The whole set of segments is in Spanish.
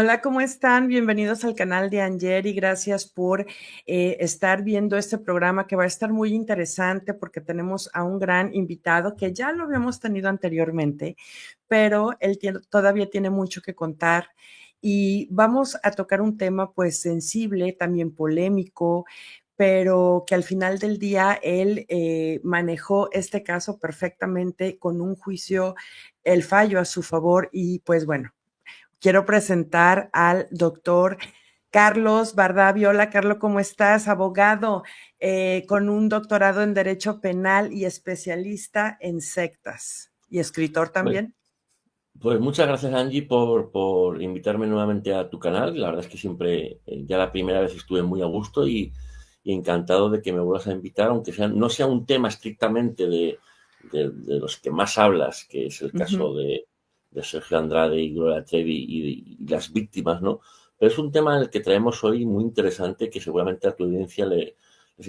Hola, ¿cómo están? Bienvenidos al canal de Anger y gracias por estar viendo este programa que va a estar muy interesante porque tenemos a un gran invitado que ya lo habíamos tenido anteriormente, pero todavía tiene mucho que contar y vamos a tocar un tema pues sensible, también polémico, pero que al final del día él manejó este caso perfectamente con un juicio, el fallo a su favor y pues bueno. Quiero presentar al doctor Carlos Bardavio. Hola, Carlos, ¿cómo estás? Abogado con un doctorado en Derecho Penal y especialista en sectas. Y escritor Pues, también. pues muchas gracias, Angie, por invitarme nuevamente a tu canal. La verdad es que siempre, ya la primera vez estuve muy a gusto y encantado de que me vuelvas a invitar, aunque no sea un tema estrictamente de los que más hablas, que es el Ujú. caso de Sergio Andrade y Gloria Trevi y las víctimas, ¿no? Pero es un tema en el que traemos hoy muy interesante que seguramente a tu audiencia les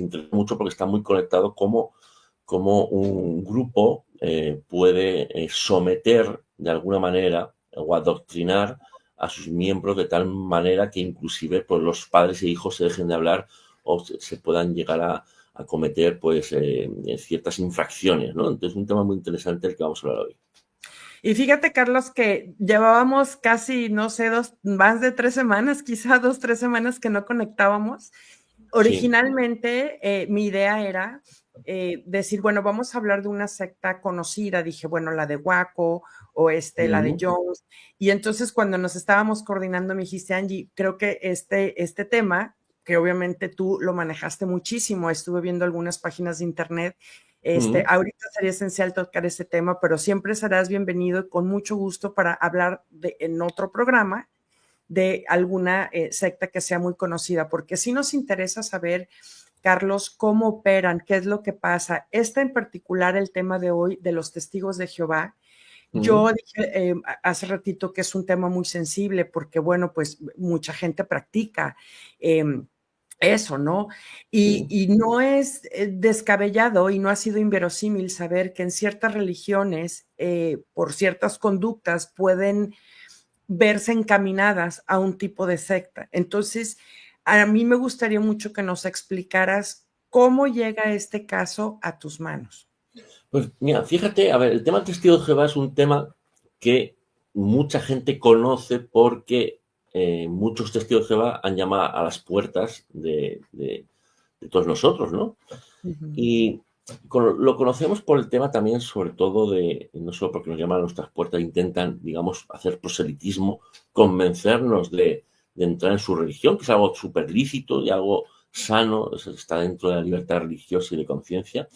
interesa mucho porque está muy conectado cómo un grupo puede someter de alguna manera o adoctrinar a sus miembros de tal manera que inclusive pues, los padres e hijos se dejen de hablar o se puedan llegar a cometer pues ciertas infracciones, ¿no? Entonces es un tema muy interesante el que vamos a hablar hoy. Y fíjate, Carlos, que llevábamos casi, no sé, más de 3 semanas, quizá 2, 3 semanas que no conectábamos. Sí. Originalmente, mi idea era decir, bueno, vamos a hablar de una secta conocida. Dije, bueno, la de Waco o la de Mm, Jones. Y entonces cuando nos estábamos coordinando, me dijiste, Angie, creo que este tema, que obviamente tú lo manejaste muchísimo, estuve viendo algunas páginas de internet. mm. Ahorita sería esencial tocar ese tema, pero siempre serás bienvenido y con mucho gusto para hablar en otro programa de alguna secta que sea muy conocida, porque sí nos interesa saber, Carlos, cómo operan, qué es lo que pasa. En particular, el tema de hoy de los testigos de Jehová. Mm, Yo dije hace ratito que es un tema muy sensible porque, bueno, pues mucha gente practica eh, eso, ¿no? sí. Y no es descabellado y no ha sido inverosímil saber que en ciertas religiones, por ciertas conductas, pueden verse encaminadas a un tipo de secta. Entonces, a mí me gustaría mucho que nos explicaras cómo llega este caso a tus manos. Pues mira, fíjate, a ver, el tema del testigo de Jehová es un tema que mucha gente conoce porque muchos testigos de Jehová han llamado a las puertas de todos nosotros, ¿no? Ujú. Y lo conocemos por el tema también, sobre todo no solo porque nos llaman a nuestras puertas, intentan, digamos, hacer proselitismo, convencernos de entrar en su religión, que es algo súper lícito y algo sano, está dentro de la libertad religiosa y de conciencia,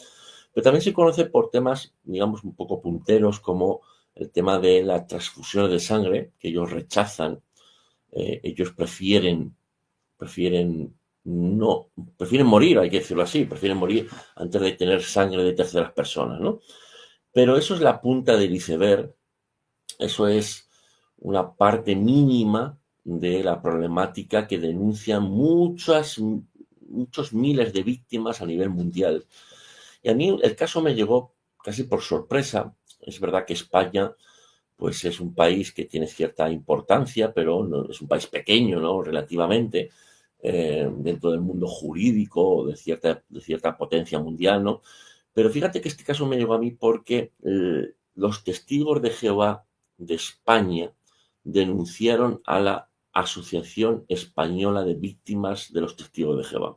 pero también se conoce por temas, digamos, un poco punteros, como el tema de las transfusiones de sangre, que ellos rechazan. Ellos prefieren no, prefieren morir, hay que decirlo así, prefieren morir antes de tener sangre de terceras personas, ¿no? Pero eso es la punta del iceberg, eso es una parte mínima de la problemática que denuncian muchos miles de víctimas a nivel mundial. Y a mí el caso me llegó casi por sorpresa. Es verdad que España pues es un país que tiene cierta importancia, pero no, es un país pequeño, ¿no? Relativamente, dentro del mundo jurídico de cierta potencia mundial, ¿no? Pero fíjate que este caso me llegó a mí porque los testigos de Jehová de España denunciaron a la Asociación Española de Víctimas de los Testigos de Jehová.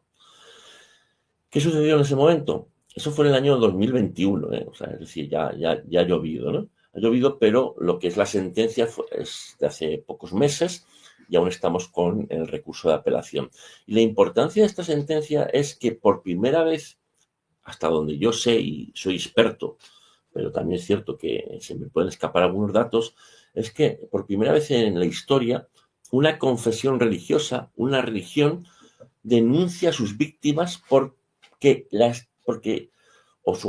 ¿Qué sucedió en ese momento? Eso fue en el año 2021, ¿eh? O sea, es decir, ya ha llovido, ¿no? Ha llovido, pero lo que es la sentencia es de hace pocos meses y aún estamos con el recurso de apelación. Y la importancia de esta sentencia es que por primera vez, hasta donde yo sé y soy experto, pero también es cierto que se me pueden escapar algunos datos, es que por primera vez en la historia una confesión religiosa, una religión, denuncia a sus víctimas porque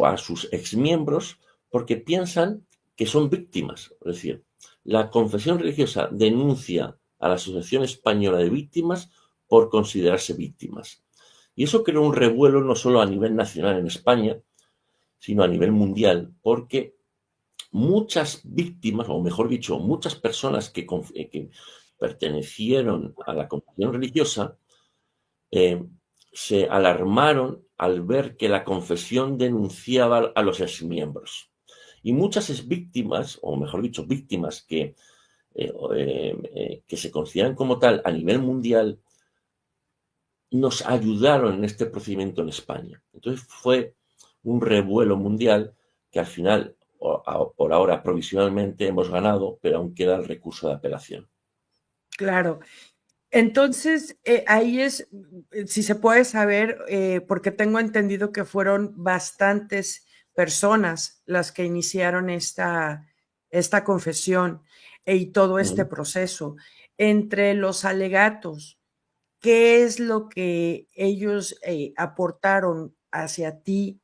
a sus exmiembros porque piensan que son víctimas. Es decir, la confesión religiosa denuncia a la Asociación Española de Víctimas por considerarse víctimas. Y eso creó un revuelo no solo a nivel nacional en España, sino a nivel mundial, porque muchas víctimas, o mejor dicho, muchas personas pertenecieron a la confesión religiosa se alarmaron al ver que la confesión denunciaba a los exmiembros. Y muchas víctimas, o mejor dicho, víctimas que se consideran como tal a nivel mundial, nos ayudaron en este procedimiento en España. Entonces fue un revuelo mundial que al final, por ahora provisionalmente, hemos ganado, pero aún queda el recurso de apelación. Claro. Entonces, ahí es, si se puede saber, porque tengo entendido que fueron bastantes personas las que iniciaron esta confesión y todo este proceso. Entre los alegatos, ¿qué es lo que ellos aportaron hacia ti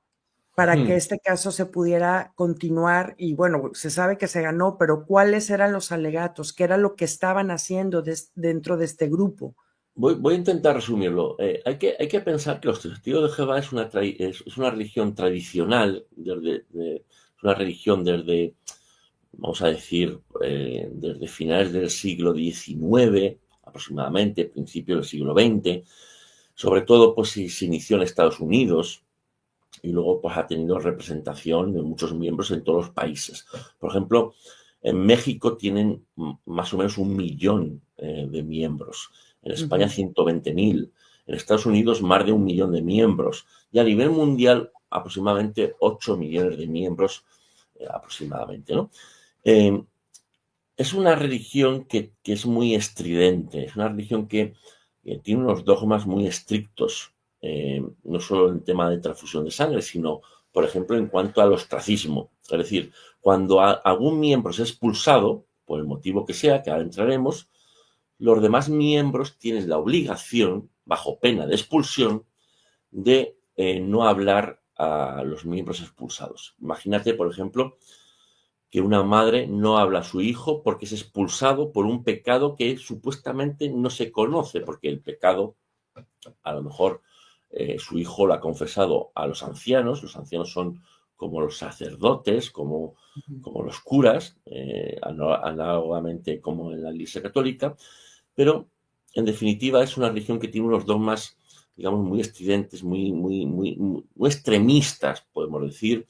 para que este caso se pudiera continuar? Y bueno, se sabe que se ganó, pero ¿cuáles eran los alegatos? ¿Qué era lo que estaban haciendo dentro de este grupo? Voy a intentar resumirlo. Hay que pensar que los testigos de Jehová es una religión tradicional, es una religión desde, vamos a decir, desde finales del siglo XIX, aproximadamente, principios del siglo XX. Sobre todo, pues se inició en Estados Unidos y luego pues ha tenido representación de muchos miembros en todos los países. Por ejemplo, en México tienen más o menos 1 millón de miembros. En España 120.000. En Estados Unidos más de 1 millón de miembros. Y a nivel mundial aproximadamente 8 millones de miembros aproximadamente, ¿no? Es una religión que es muy estridente. Es una religión que tiene unos dogmas muy estrictos. No solo en tema de transfusión de sangre, sino, por ejemplo, en cuanto al ostracismo. Es decir, cuando algún miembro es expulsado, por el motivo que sea, que ahora entraremos, los demás miembros tienen la obligación, bajo pena de expulsión, de no hablar a los miembros expulsados. Imagínate, por ejemplo, que una madre no habla a su hijo porque es expulsado por un pecado que supuestamente no se conoce, porque el pecado, a lo mejor, su hijo lo ha confesado a los ancianos son como los sacerdotes, como los curas, análogamente como en la Iglesia Católica, pero en definitiva es una religión que tiene unos dogmas, digamos, muy estridentes, muy extremistas, podemos decir,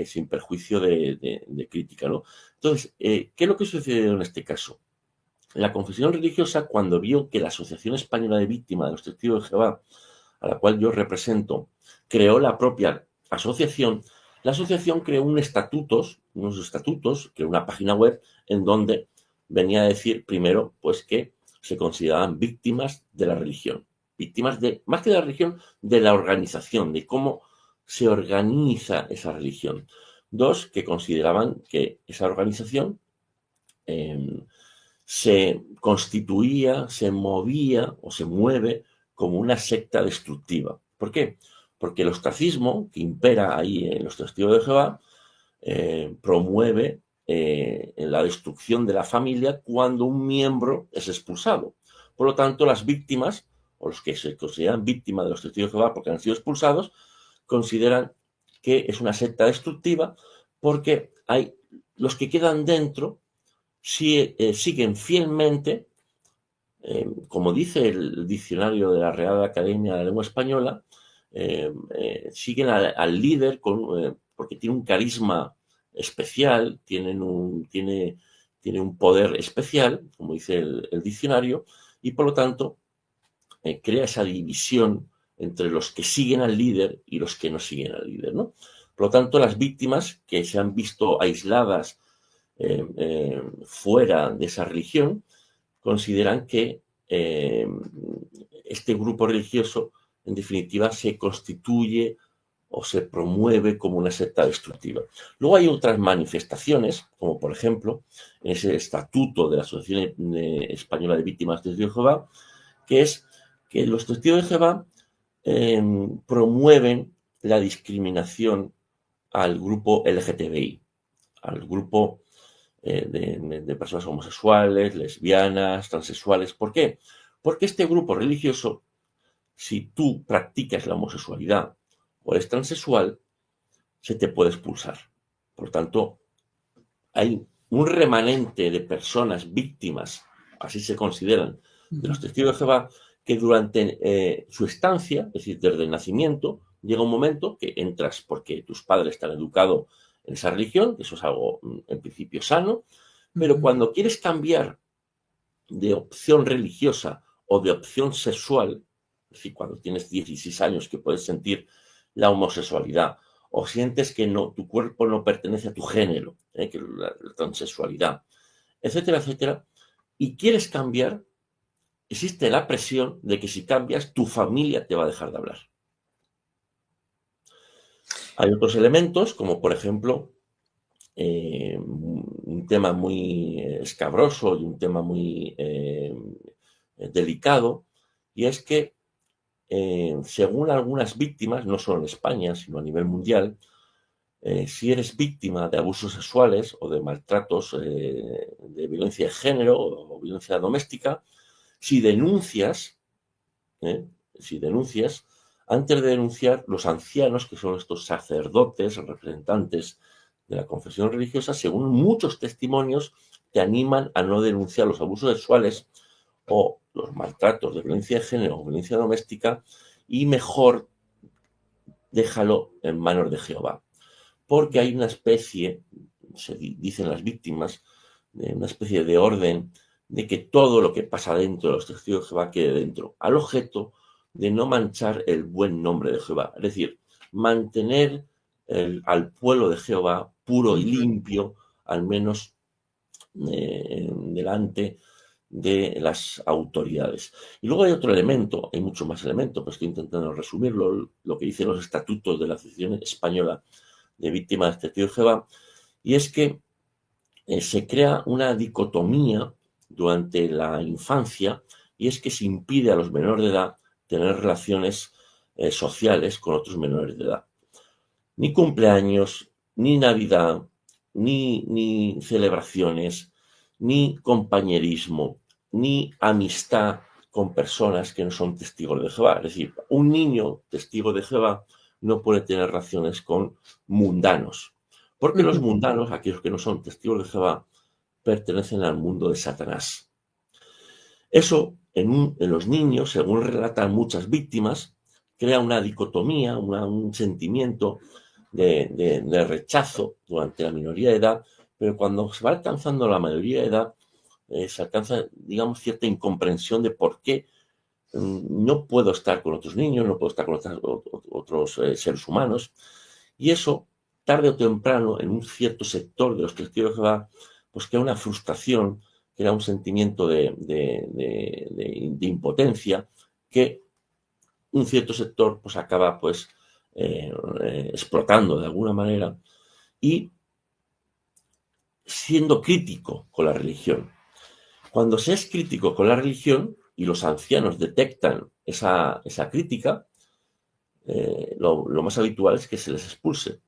sin perjuicio de crítica, ¿no? Entonces, ¿qué es lo que sucedió en este caso? La confesión religiosa, cuando vio que la Asociación Española de Víctimas de los Testigos de Jehová, a la cual yo represento, creó la propia asociación, la asociación creó unos estatutos, creó una página web en donde venía a decir primero, pues que se consideraban víctimas de la religión, víctimas de, más que de la religión, de la organización, de cómo se organiza esa religión. 2, que consideraban que esa organización se constituía, se movía o se mueve como una secta destructiva. ¿Por qué? Porque el ostracismo que impera ahí en los testigos de Jehová promueve la destrucción de la familia cuando un miembro es expulsado. Por lo tanto, las víctimas, o los que se consideran víctimas de los testigos de Jehová porque han sido expulsados, consideran que es una secta destructiva porque hay los que quedan dentro siguen fielmente, como dice el diccionario de la Real Academia de la Lengua Española, siguen al líder porque tiene un carisma especial, tiene un poder especial, como dice el diccionario, y por lo tanto crea esa división entre los que siguen al líder y los que no siguen al líder, ¿no? Por lo tanto, las víctimas que se han visto aisladas fuera de esa religión consideran que este grupo religioso, en definitiva, se constituye o se promueve como una secta destructiva. Luego hay otras manifestaciones, como por ejemplo, en ese estatuto de la Asociación Española de Víctimas de Testigos de Jehová, que es que los testigos de Jehová promueven la discriminación al grupo LGTBI, al grupo de personas homosexuales, lesbianas, transexuales. ¿Por qué? Porque este grupo religioso, si tú practicas la homosexualidad o eres transexual, se te puede expulsar. Por lo tanto, hay un remanente de personas víctimas así se consideran, de los Ujú. testigos de Jehová, que durante su estancia, es decir, desde el nacimiento, llega un momento que entras porque tus padres te han educado en esa religión, que eso es algo en principio sano, pero Ujú. cuando quieres cambiar de opción religiosa o de opción sexual, es decir, cuando tienes 16 años que puedes sentir la homosexualidad o sientes que no, tu cuerpo no pertenece a tu género, que es la transexualidad, etcétera, etcétera, y quieres cambiar, existe la presión de que si cambias, tu familia te va a dejar de hablar. Hay otros elementos, como por ejemplo, un tema muy escabroso y un tema muy delicado, y es que, según algunas víctimas, no solo en España, sino a nivel mundial, si eres víctima de abusos sexuales o de maltratos, de violencia de género o violencia doméstica, si denuncias, ¿eh? Si denuncias, antes de denunciar, los ancianos, que son estos sacerdotes, representantes de la confesión religiosa, según muchos testimonios, te animan a no denunciar los abusos sexuales o los maltratos de violencia de género o violencia doméstica y mejor déjalo en manos de Jehová. Porque hay una especie, se dicen las víctimas, de una especie de orden de que todo lo que pasa dentro de los testigos de Jehová quede dentro, al objeto de no manchar el buen nombre de Jehová. Es decir, mantener al pueblo de Jehová puro y Ujú. limpio, al menos delante de las autoridades. Y luego hay otro elemento, hay mucho más elementos, pero estoy intentando resumirlo, lo que dicen los estatutos de la Asociación Española de Víctimas de Testigos de Jehová, y es que se crea una dicotomía durante la infancia, y es que se impide a los menores de edad tener relaciones sociales con otros menores de edad. Ni cumpleaños, ni Navidad, ni celebraciones, ni compañerismo, ni amistad con personas que no son testigos de Jehová. Es decir, un niño testigo de Jehová no puede tener relaciones con mundanos, porque los Ujú. mundanos, aquellos que no son testigos de Jehová, pertenecen al mundo de Satanás. Eso en los niños, según relatan muchas víctimas, crea una dicotomía, un sentimiento de rechazo durante la minoría de edad, pero cuando se va alcanzando la mayoría de edad, se alcanza, digamos, cierta incomprensión de por qué no puedo estar con otros niños, no puedo estar con otros seres humanos, y eso, tarde o temprano, en un cierto sector de los testigos de Jehová, pues crea una frustración, crea un sentimiento de impotencia que un cierto sector pues acaba pues explotando de alguna manera y siendo crítico con la religión. Cuando se es crítico con la religión y los ancianos detectan esa crítica, lo más habitual es que se les expulse.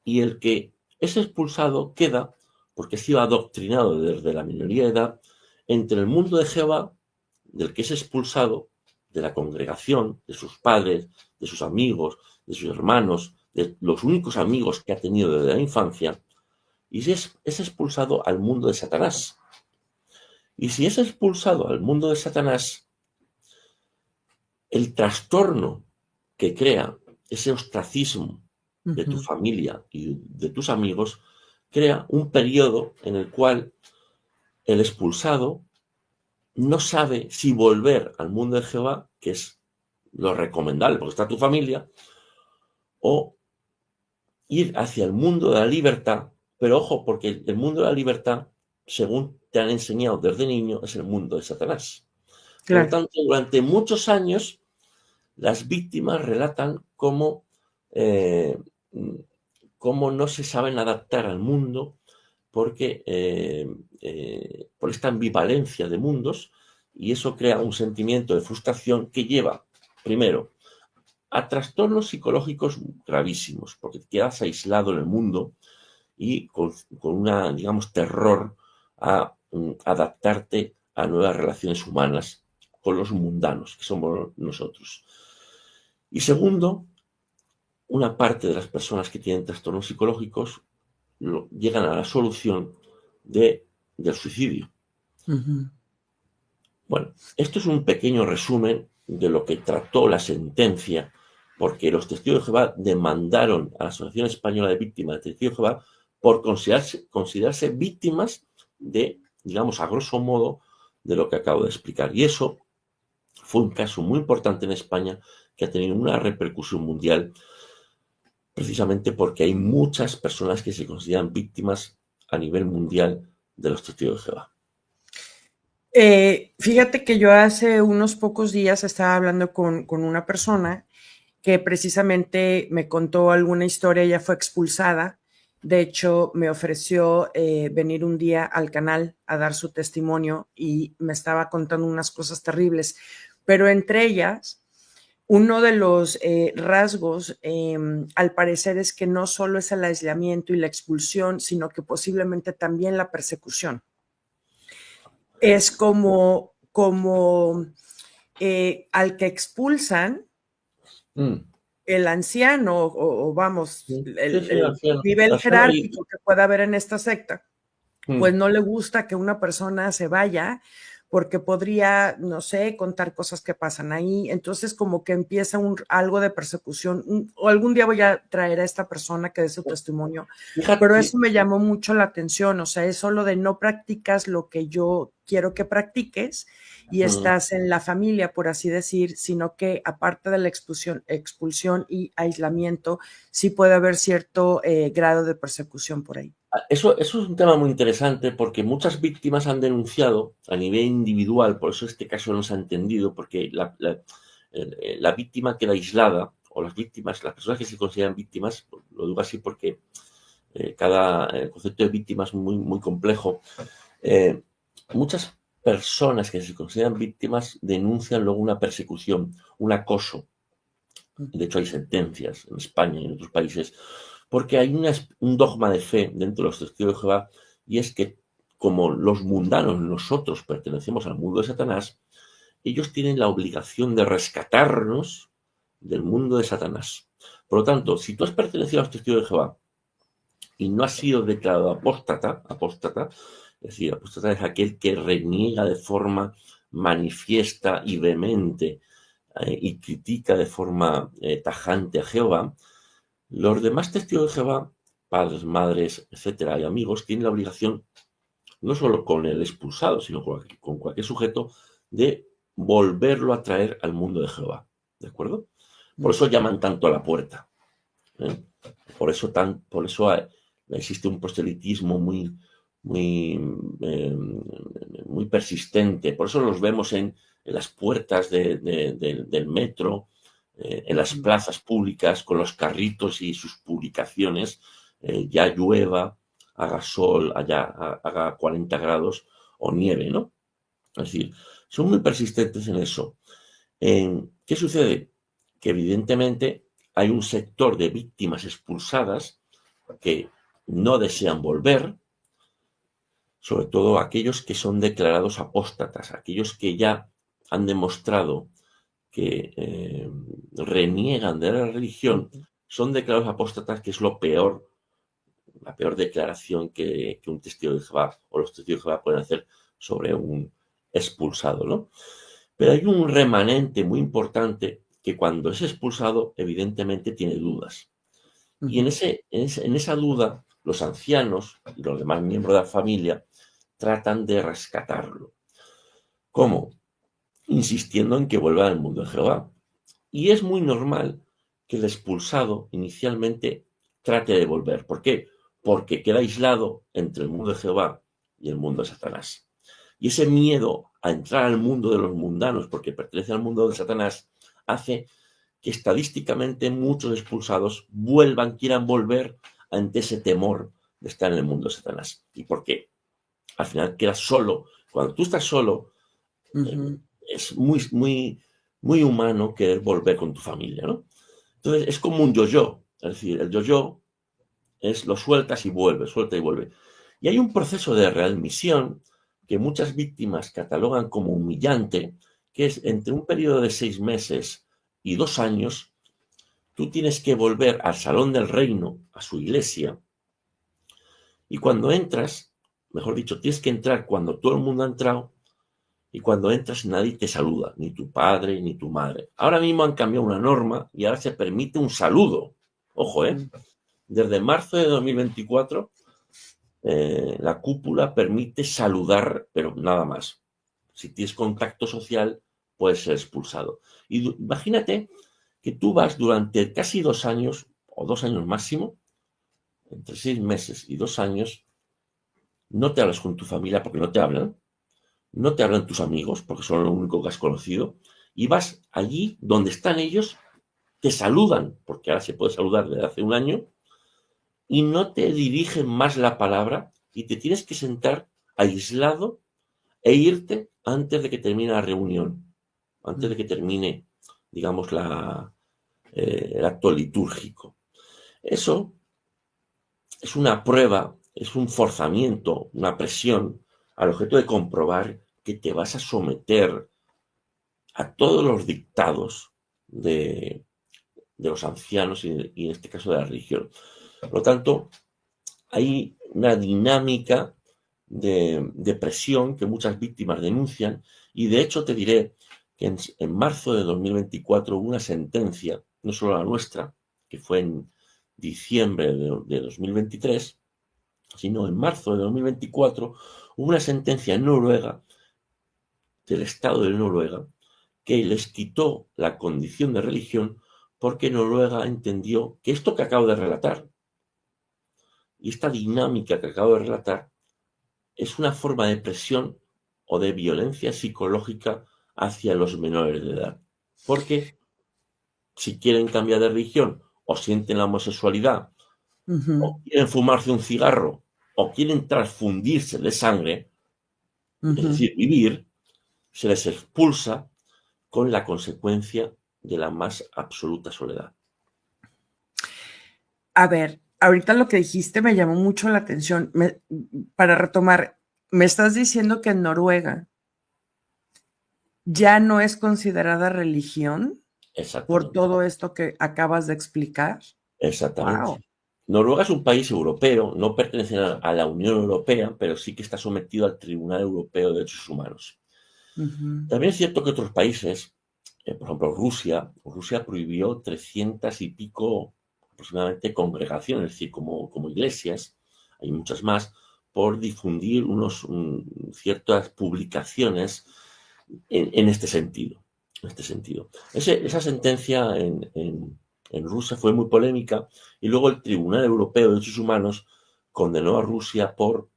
Y el que es expulsado queda, porque ha sido adoctrinado desde la minoría de edad, entre el mundo de Jehová, del que es expulsado, de la congregación, de sus padres, de sus amigos, de sus hermanos, de los únicos amigos que ha tenido desde la infancia, y es expulsado al mundo de Satanás. Y si es expulsado al mundo de Satanás, el trastorno que crea ese ostracismo de tu Ujú. familia y de tus amigos crea un periodo en el cual el expulsado no sabe si volver al mundo de Jehová, que es lo recomendable porque está tu familia, o ir hacia el mundo de la libertad, pero ojo, porque el mundo de la libertad, según te han enseñado desde niño, es el mundo de Satanás. Por lo Claro. tanto, durante muchos años, las víctimas relatan eh, cómo no se saben adaptar al mundo porque por esta ambivalencia de mundos y eso crea un sentimiento de frustración que lleva, primero, a trastornos psicológicos gravísimos, porque te quedas aislado en el mundo y con una, digamos, terror a adaptarte a nuevas relaciones humanas con los mundanos, que somos nosotros. Y segundo, una parte de las personas que tienen trastornos psicológicos llegan a la solución del suicidio. Ujú. Bueno, esto es un pequeño resumen de lo que trató la sentencia, porque los testigos de Jehová demandaron a la Asociación Española de Víctimas de Testigos de Jehová por considerarse víctimas de, digamos, a grosso modo, de lo que acabo de explicar. Y eso fue un caso muy importante en España que ha tenido una repercusión mundial, precisamente porque hay muchas personas que se consideran víctimas a nivel mundial de los testigos de Jehová. Fíjate que yo hace unos pocos días estaba hablando con una persona que precisamente me contó alguna historia, ella fue expulsada, de hecho me ofreció venir un día al canal a dar su testimonio y me estaba contando unas cosas terribles, pero entre ellas, uno de los rasgos, al parecer, es que no solo es el aislamiento y la expulsión, sino que posiblemente también la persecución. Es como al que expulsan, el anciano o vamos, Sí, sí, el anciano. nivel Anciano jerárquico que pueda haber en esta secta, pues mm, no le gusta que una persona se vaya porque podría, no sé, contar cosas que pasan ahí. Entonces como que empieza algo de persecución. O algún día voy a traer a esta persona que dé su testimonio, pero Fíjate, eso me llamó mucho la atención. O sea, es solo de no practicas lo que yo quiero que practiques y estás en la familia, por así decir, sino que aparte de la expulsión y aislamiento, sí puede haber cierto grado de persecución por ahí. eso es un tema muy interesante porque muchas víctimas han denunciado a nivel individual, por eso este caso no se ha entendido, porque la víctima queda aislada, o las víctimas, las personas que se consideran víctimas, lo digo así porque el concepto de víctima es muy, muy complejo. Eh, Muchas personas que se consideran víctimas denuncian luego una persecución, un acoso. De hecho, hay sentencias en España y en otros países, porque hay un dogma de fe dentro de los testigos de Jehová, y es que como los mundanos, nosotros pertenecemos al mundo de Satanás, ellos tienen la obligación de rescatarnos del mundo de Satanás. Por lo tanto, si tú has pertenecido a los testigos de Jehová y no has sido declarado apóstata, es decir, apóstata es aquel que reniega de forma manifiesta y vehemente y critica de forma tajante a Jehová, los demás testigos de Jehová, padres, madres, etcétera, y amigos, tienen la obligación, no solo con el expulsado, sino con cualquier sujeto, de volverlo a traer al mundo de Jehová. ¿De acuerdo? Por eso llaman tanto a la puerta. ¿eh? Por eso existe un proselitismo muy, muy persistente. Por eso los vemos en las puertas del metro, en las plazas públicas, con los carritos y sus publicaciones, ya llueva, haga sol, haga 40 grados o nieve, ¿no? Es decir, son muy persistentes en eso. ¿Qué sucede? Que evidentemente hay un sector de víctimas expulsadas que no desean volver, sobre todo aquellos que son declarados apóstatas, aquellos que ya han demostrado que reniegan de la religión, son declarados apóstatas, que es lo peor, la peor declaración que un testigo de Jehová o los testigos de Jehová pueden hacer sobre un expulsado, ¿no? Pero hay un remanente muy importante que cuando es expulsado, evidentemente tiene dudas. Y en esa duda, los ancianos y los demás miembros de la familia tratan de rescatarlo. ¿Cómo? Insistiendo en que vuelva al mundo de Jehová. Y es muy normal que el expulsado inicialmente trate de volver. ¿Por qué? Porque queda aislado entre el mundo de Jehová y el mundo de Satanás. Y ese miedo a entrar al mundo de los mundanos, porque pertenece al mundo de Satanás, hace que estadísticamente muchos expulsados quieran volver ante ese temor de estar en el mundo de Satanás. ¿Y por qué? Al final quedas solo. Cuando tú estás solo, es muy humano querer volver con tu familia, ¿no? Entonces es como un yo-yo. Es decir, el yo-yo es lo sueltas y vuelve, suelta y vuelve. Y hay un proceso de readmisión que muchas víctimas catalogan como humillante, que es entre un periodo de 6 meses y 2 años, tú tienes que volver al salón del reino, a su iglesia, y cuando entras, mejor dicho, tienes que entrar cuando todo el mundo ha entrado, y cuando entras nadie te saluda, ni tu padre ni tu madre. Ahora mismo han cambiado una norma y ahora se permite un saludo. Ojo, desde marzo de 2024 la cúpula permite saludar, pero nada más. Si tienes contacto social, puedes ser expulsado. Y imagínate que tú vas durante casi 2 años, o 2 años máximo, entre 6 meses y 2 años, no te hablas con tu familia porque no te hablan tus amigos porque son lo único que has conocido, y vas allí donde están ellos, te saludan, porque ahora se puede saludar desde hace un año, y no te dirigen más la palabra y te tienes que sentar aislado e irte antes de que termine la reunión, antes de que termine, digamos, el acto litúrgico. Eso es una prueba, es un forzamiento, una presión al objeto de comprobar que te vas a someter a todos los dictados de los ancianos y en este caso de la religión. Por lo tanto, hay una dinámica de presión que muchas víctimas denuncian y de hecho te diré que en marzo de 2024 hubo una sentencia, no solo la nuestra, que fue en diciembre de 2023, sino en marzo de 2024 hubo una sentencia en Noruega, del Estado de Noruega, que les quitó la condición de religión porque Noruega entendió que esto que acabo de relatar y esta dinámica que acabo de relatar es una forma de presión o de violencia psicológica hacia los menores de edad. Porque si quieren cambiar de religión o sienten la homosexualidad o quieren fumarse un cigarro o quieren transfundirse de sangre, es decir, vivir, se les expulsa con la consecuencia de la más absoluta soledad. A ver, ahorita lo que dijiste me llamó mucho la atención. Para retomar, me estás diciendo que en Noruega ya no es considerada religión por Exactamente. todo esto que acabas de explicar. Exactamente. Wow. Noruega es un país europeo, no pertenece a la Unión Europea, pero sí que está sometido al Tribunal Europeo de Derechos Humanos. También es cierto que otros países, por ejemplo Rusia prohibió 300 y pico aproximadamente congregaciones, es decir, como iglesias, hay muchas más, por difundir ciertas publicaciones en este sentido. Esa sentencia en Rusia fue muy polémica y luego el Tribunal Europeo de Derechos Humanos condenó a Rusia por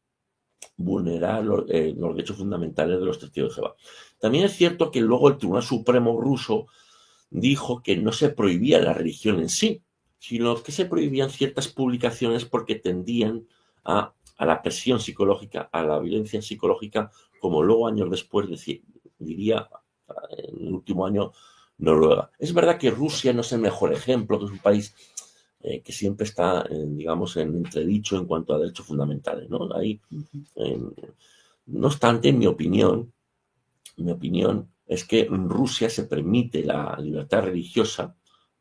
vulnerar los derechos fundamentales de los testigos de Jehová. También es cierto que luego el Tribunal Supremo ruso dijo que no se prohibía la religión en sí, sino que se prohibían ciertas publicaciones porque tendían a la presión psicológica, a la violencia psicológica, como luego años después diría en el último año Noruega. Es verdad que Rusia no es el mejor ejemplo, que es un país que siempre está, digamos, en entredicho en cuanto a derechos fundamentales, ¿no? Ahí, no obstante, en mi opinión es que en Rusia se permite la libertad religiosa,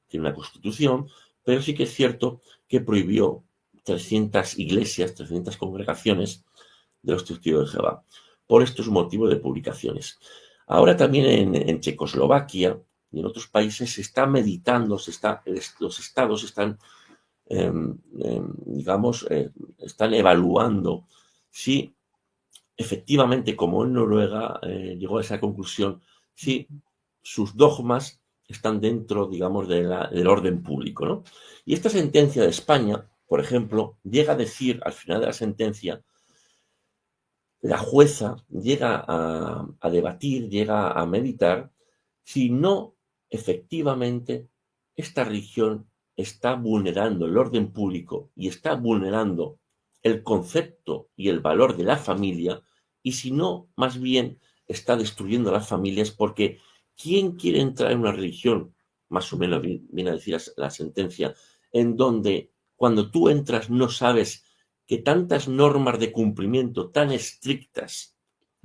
tiene una constitución, pero sí que es cierto que prohibió 300 iglesias, 300 congregaciones de los testigos de Jehová, por estos motivos de publicaciones. Ahora también en Checoslovaquia y en otros países se está meditando, los estados están, digamos, están evaluando si efectivamente, como en Noruega llegó a esa conclusión, si sus dogmas están dentro, digamos, del orden público, ¿no? Y esta sentencia de España, por ejemplo, llega a decir, al final de la sentencia, la jueza llega a debatir, llega a meditar si no efectivamente esta religión está vulnerando el orden público y está vulnerando el concepto y el valor de la familia, y si no, más bien está destruyendo las familias, porque ¿quién quiere entrar en una religión, más o menos viene a decir la sentencia, en donde cuando tú entras no sabes que tantas normas de cumplimiento tan estrictas,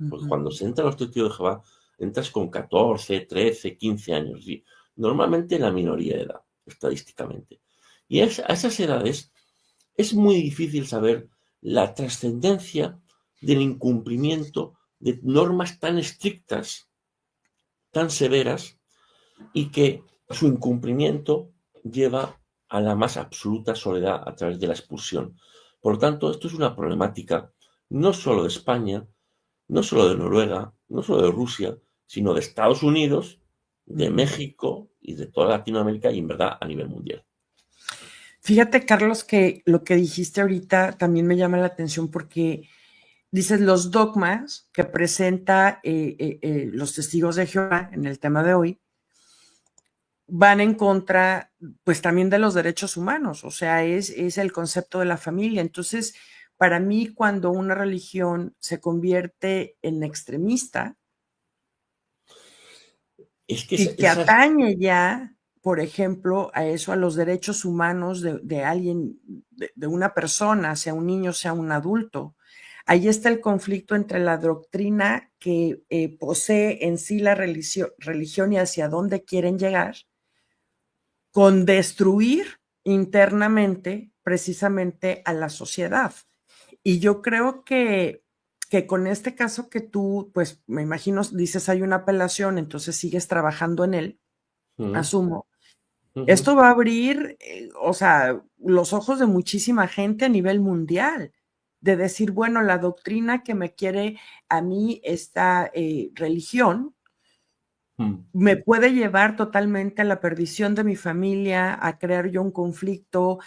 porque cuando se entra a los testigos de Jehová, entras con 14, 13, 15 años, y normalmente la minoría de edad, estadísticamente. Y a esas edades es muy difícil saber la trascendencia del incumplimiento de normas tan estrictas, tan severas, y que su incumplimiento lleva a la más absoluta soledad a través de la expulsión. Por lo tanto, esto es una problemática no solo de España, no solo de Noruega, no solo de Rusia, sino de Estados Unidos, de México y de toda Latinoamérica y en verdad a nivel mundial. Fíjate, Carlos, que lo que dijiste ahorita también me llama la atención porque dices los dogmas que presenta los testigos de Jehová en el tema de hoy van en contra, pues también de los derechos humanos, o sea, es el concepto de la familia. Entonces, para mí, cuando una religión se convierte en extremista Es que y que atañe ya, por ejemplo, a eso, a los derechos humanos de alguien, de una persona, sea un niño, sea un adulto, ahí está el conflicto entre la doctrina que posee en sí la religión y hacia dónde quieren llegar, con destruir internamente precisamente a la sociedad. Y yo creo que con este caso que tú, pues me imagino, dices hay una apelación, entonces sigues trabajando en él, asumo. Esto va a abrir, o sea, los ojos de muchísima gente a nivel mundial, de decir, bueno, la doctrina que me quiere a mí esta religión, me puede llevar totalmente a la perdición de mi familia, a crear yo un conflicto,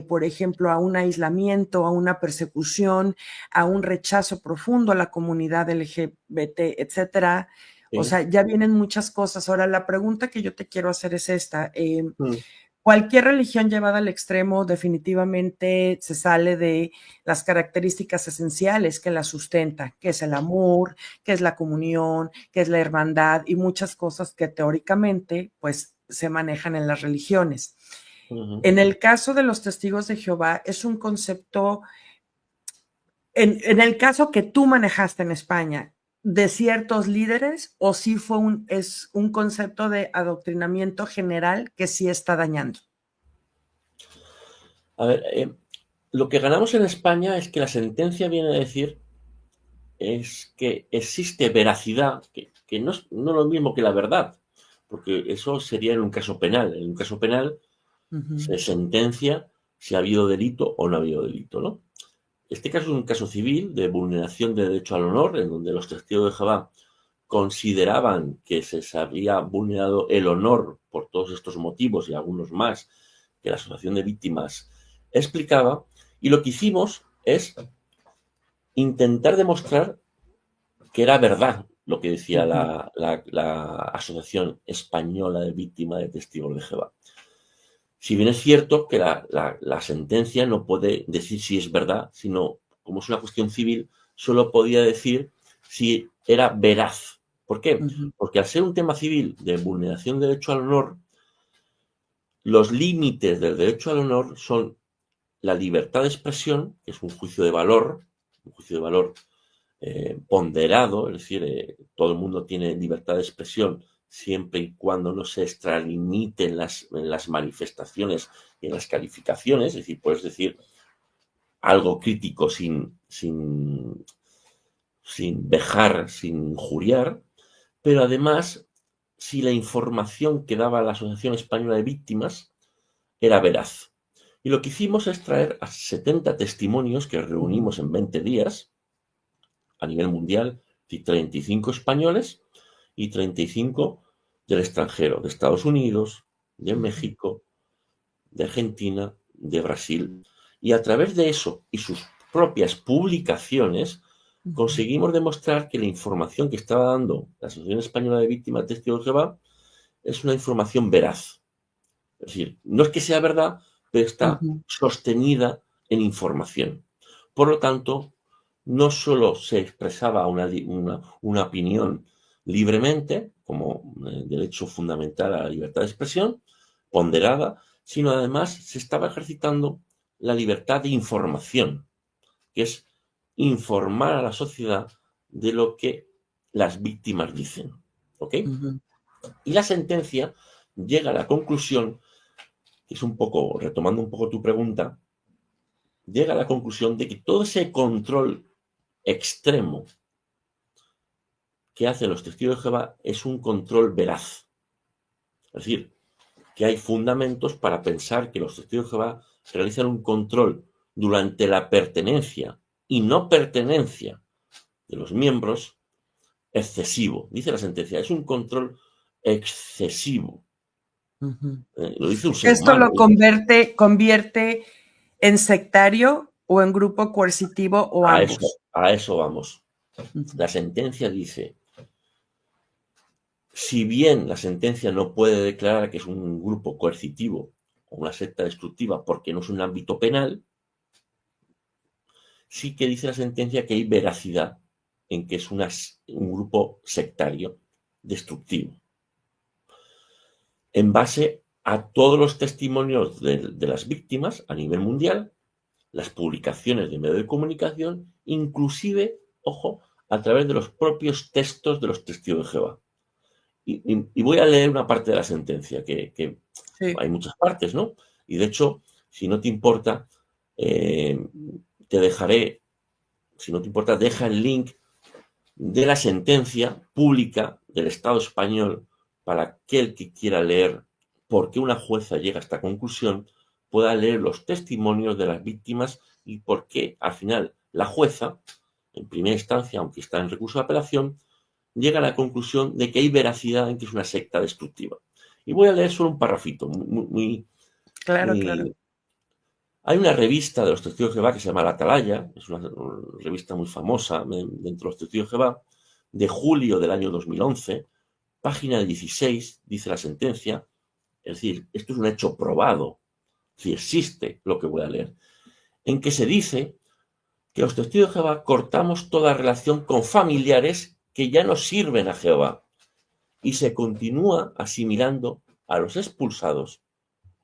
por ejemplo, a un aislamiento, a una persecución, a un rechazo profundo a la comunidad LGBT, etcétera. O sea, ya vienen muchas cosas. Ahora, la pregunta que yo te quiero hacer es esta. Cualquier religión llevada al extremo definitivamente se sale de las características esenciales que la sustentan, que es el amor, que es la comunión, que es la hermandad y muchas cosas que teóricamente pues se manejan en las religiones. En el caso de los testigos de Jehová es un concepto, en el caso que tú manejaste en España, de ciertos líderes o sí es un concepto de adoctrinamiento general que sí está dañando. A ver, lo que ganamos en España es que la sentencia viene a decir es que existe veracidad, que no es lo mismo que la verdad, porque eso sería en un caso penal. En un caso penal se sentencia si ha habido delito o no ha habido delito, ¿no? Este caso es un caso civil de vulneración de derecho al honor, en donde los testigos de Jehová consideraban que se había vulnerado el honor por todos estos motivos y algunos más que la Asociación de Víctimas explicaba, y lo que hicimos es intentar demostrar que era verdad lo que decía la Asociación Española de Víctimas de Testigos de Jehová. Si bien es cierto que la sentencia no puede decir si es verdad, sino como es una cuestión civil, solo podía decir si era veraz. ¿Por qué? Porque al ser un tema civil de vulneración de derecho al honor, los límites del derecho al honor son la libertad de expresión, que es un juicio de valor ponderado, es decir, todo el mundo tiene libertad de expresión siempre y cuando no se extralimite en las manifestaciones y en las calificaciones, es decir, puedes decir algo crítico sin vejar, sin injuriar, pero además, si la información que daba la Asociación Española de Víctimas era veraz. Y lo que hicimos es traer a 70 testimonios que reunimos en 20 días a nivel mundial, 35 españoles y 35 del extranjero, de Estados Unidos, de México, de Argentina, de Brasil. Y a través de eso y sus propias publicaciones, conseguimos demostrar que la información que estaba dando la Asociación Española de Víctimas de Testigos de Jehová es una información veraz. Es decir, no es que sea verdad, pero está sostenida en información. Por lo tanto, no solo se expresaba una opinión libremente, como derecho fundamental a la libertad de expresión, ponderada, sino además se estaba ejercitando la libertad de información, que es informar a la sociedad de lo que las víctimas dicen. ¿Ok? Y la sentencia llega a la conclusión, que es un poco, retomando un poco tu pregunta, llega a la conclusión de que todo ese control extremo que hacen los testigos de Jehová es un control veraz. Es decir, que hay fundamentos para pensar que los testigos de Jehová realizan un control durante la pertenencia y no pertenencia de los miembros excesivo. Dice la sentencia, es un control excesivo. Lo dice un ser ¿Esto humano. lo convierte en sectario o en grupo coercitivo o ambos? A eso vamos. La sentencia dice, si bien la sentencia no puede declarar que es un grupo coercitivo o una secta destructiva porque no es un ámbito penal, sí que dice la sentencia que hay veracidad en que es un grupo sectario destructivo. En base a todos los testimonios de las víctimas a nivel mundial, las publicaciones de medios de comunicación, inclusive, ojo, a través de los propios textos de los testigos de Jehová. Y voy a leer una parte de la sentencia, que sí. Hay muchas partes, ¿no? Y de hecho, si no te importa, te dejaré, si no te importa, deja el link de la sentencia pública del Estado español para aquel que quiera leer por qué una jueza llega a esta conclusión, pueda leer los testimonios de las víctimas y por qué, al final, la jueza, en primera instancia, aunque está en recurso de apelación, llega a la conclusión de que hay veracidad en que es una secta destructiva. Y voy a leer solo un parrafito, muy claro. Hay una revista de los Testigos de Jehová que se llama La Atalaya, es una revista muy famosa dentro de los Testigos de Jehová, de julio del año 2011, página 16, dice la sentencia, es decir, esto es un hecho probado, si existe lo que voy a leer, en que se dice que los Testigos de Jehová cortamos toda relación con familiares que ya no sirven a Jehová y se continúa asimilando a los expulsados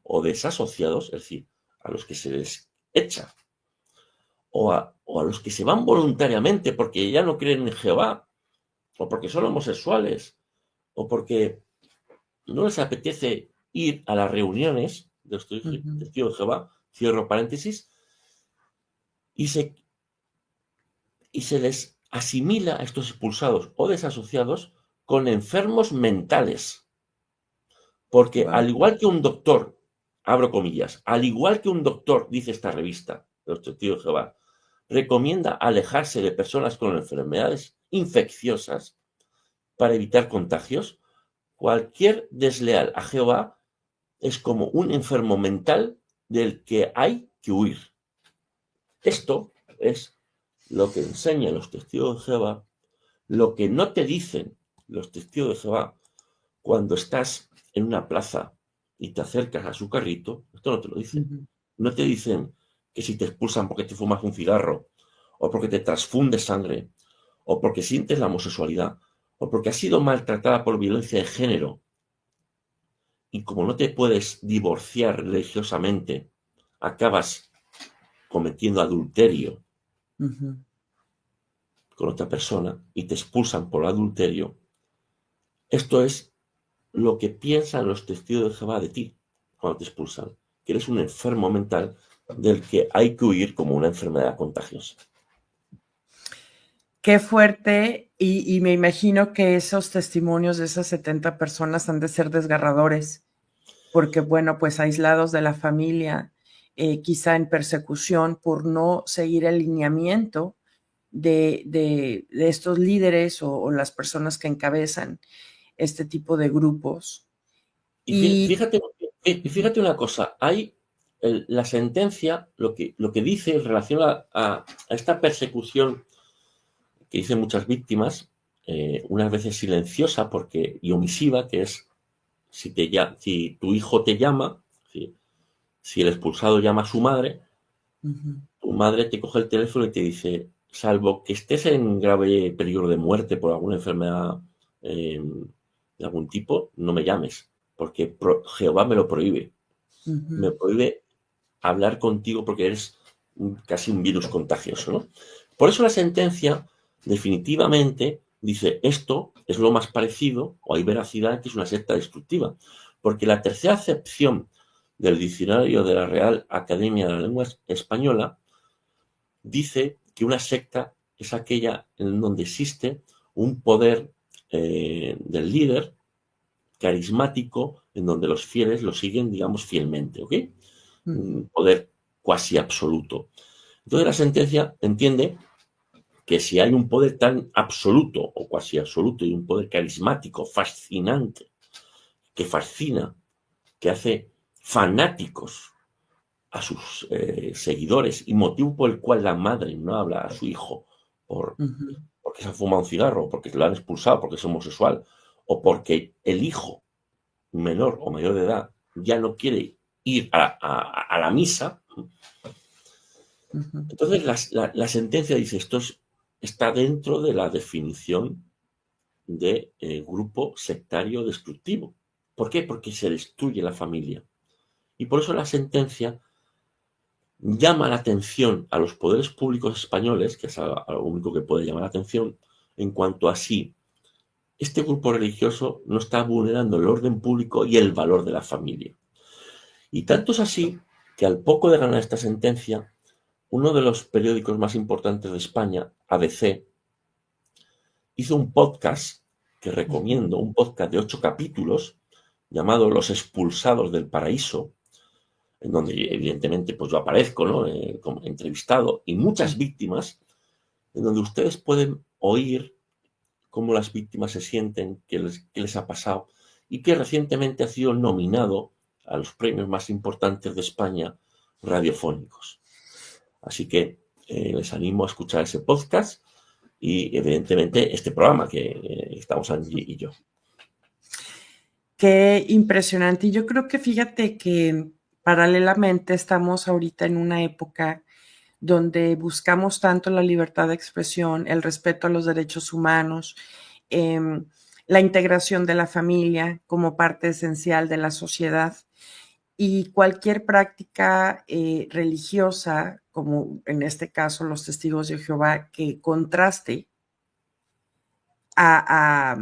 o desasociados, es decir, a los que se les echa o a los que se van voluntariamente porque ya no creen en Jehová o porque son homosexuales o porque no les apetece ir a las reuniones de los testigos de Jehová, cierro paréntesis, y se les asimila a estos expulsados o desasociados con enfermos mentales. Porque al igual que un doctor, abro comillas, al igual que un doctor, dice esta revista de los Testigos de Jehová, recomienda alejarse de personas con enfermedades infecciosas para evitar contagios, cualquier desleal a Jehová es como un enfermo mental del que hay que huir. Esto es lo que enseñan los testigos de Jehová, lo que no te dicen los testigos de Jehová cuando estás en una plaza y te acercas a su carrito, esto no te lo dicen. No te dicen que si te expulsan porque te fumas un cigarro, o porque te transfundes sangre, o porque sientes la homosexualidad, o porque has sido maltratada por violencia de género, y como no te puedes divorciar religiosamente, acabas cometiendo adulterio con otra persona y te expulsan por adulterio. Esto es lo que piensan los testigos de Jehová de ti cuando te expulsan, que eres un enfermo mental del que hay que huir como una enfermedad contagiosa. Qué fuerte, y me imagino que esos testimonios de esas 70 personas han de ser desgarradores, porque bueno, pues aislados de la familia, quizá en persecución por no seguir el lineamiento de estos líderes o las personas que encabezan este tipo de grupos. Y fíjate una cosa, hay la sentencia, lo que dice en relación a esta persecución que dicen muchas víctimas, unas veces silenciosa y omisiva, que es si tu hijo te llama, si el expulsado llama a su madre, tu madre te coge el teléfono y te dice, salvo que estés en grave peligro de muerte por alguna enfermedad de algún tipo, no me llames, porque Jehová me lo prohíbe. Me prohíbe hablar contigo porque eres casi un virus contagioso, ¿no? Por eso la sentencia definitivamente dice, esto es lo más parecido, o hay veracidad, que es una secta destructiva. Porque la tercera acepción del diccionario de la Real Academia de la Lengua Española dice que una secta es aquella en donde existe un poder del líder carismático en donde los fieles lo siguen, digamos, fielmente, ¿ok? Un poder cuasi absoluto. Entonces la sentencia entiende que si hay un poder tan absoluto o cuasi absoluto y un poder carismático, fascinante, que fascina, que hace fanáticos a sus seguidores y motivo por el cual la madre no habla a su hijo porque se ha fumado un cigarro, porque lo han expulsado, porque es homosexual, o porque el hijo menor o mayor de edad ya no quiere ir a la misa. Entonces la sentencia dice esto está dentro de la definición de grupo sectario destructivo. ¿Por qué? Porque se destruye la familia. Y por eso la sentencia llama la atención a los poderes públicos españoles, que es lo único que puede llamar la atención, en cuanto a si este grupo religioso no está vulnerando el orden público y el valor de la familia. Y tanto es así que al poco de ganar esta sentencia, uno de los periódicos más importantes de España, ABC, hizo un podcast que recomiendo, un podcast de 8 capítulos llamado Los expulsados del paraíso, en donde evidentemente pues yo aparezco, ¿no? Como entrevistado, y muchas víctimas, en donde ustedes pueden oír cómo las víctimas se sienten, qué les ha pasado, y que recientemente ha sido nominado a los premios más importantes de España radiofónicos. Así que les animo a escuchar ese podcast y evidentemente este programa que estamos Angie y yo. Qué impresionante. Y yo creo que fíjate que paralelamente estamos ahorita en una época donde buscamos tanto la libertad de expresión, el respeto a los derechos humanos, la integración de la familia como parte esencial de la sociedad y cualquier práctica religiosa, como en este caso los testigos de Jehová, que contraste a,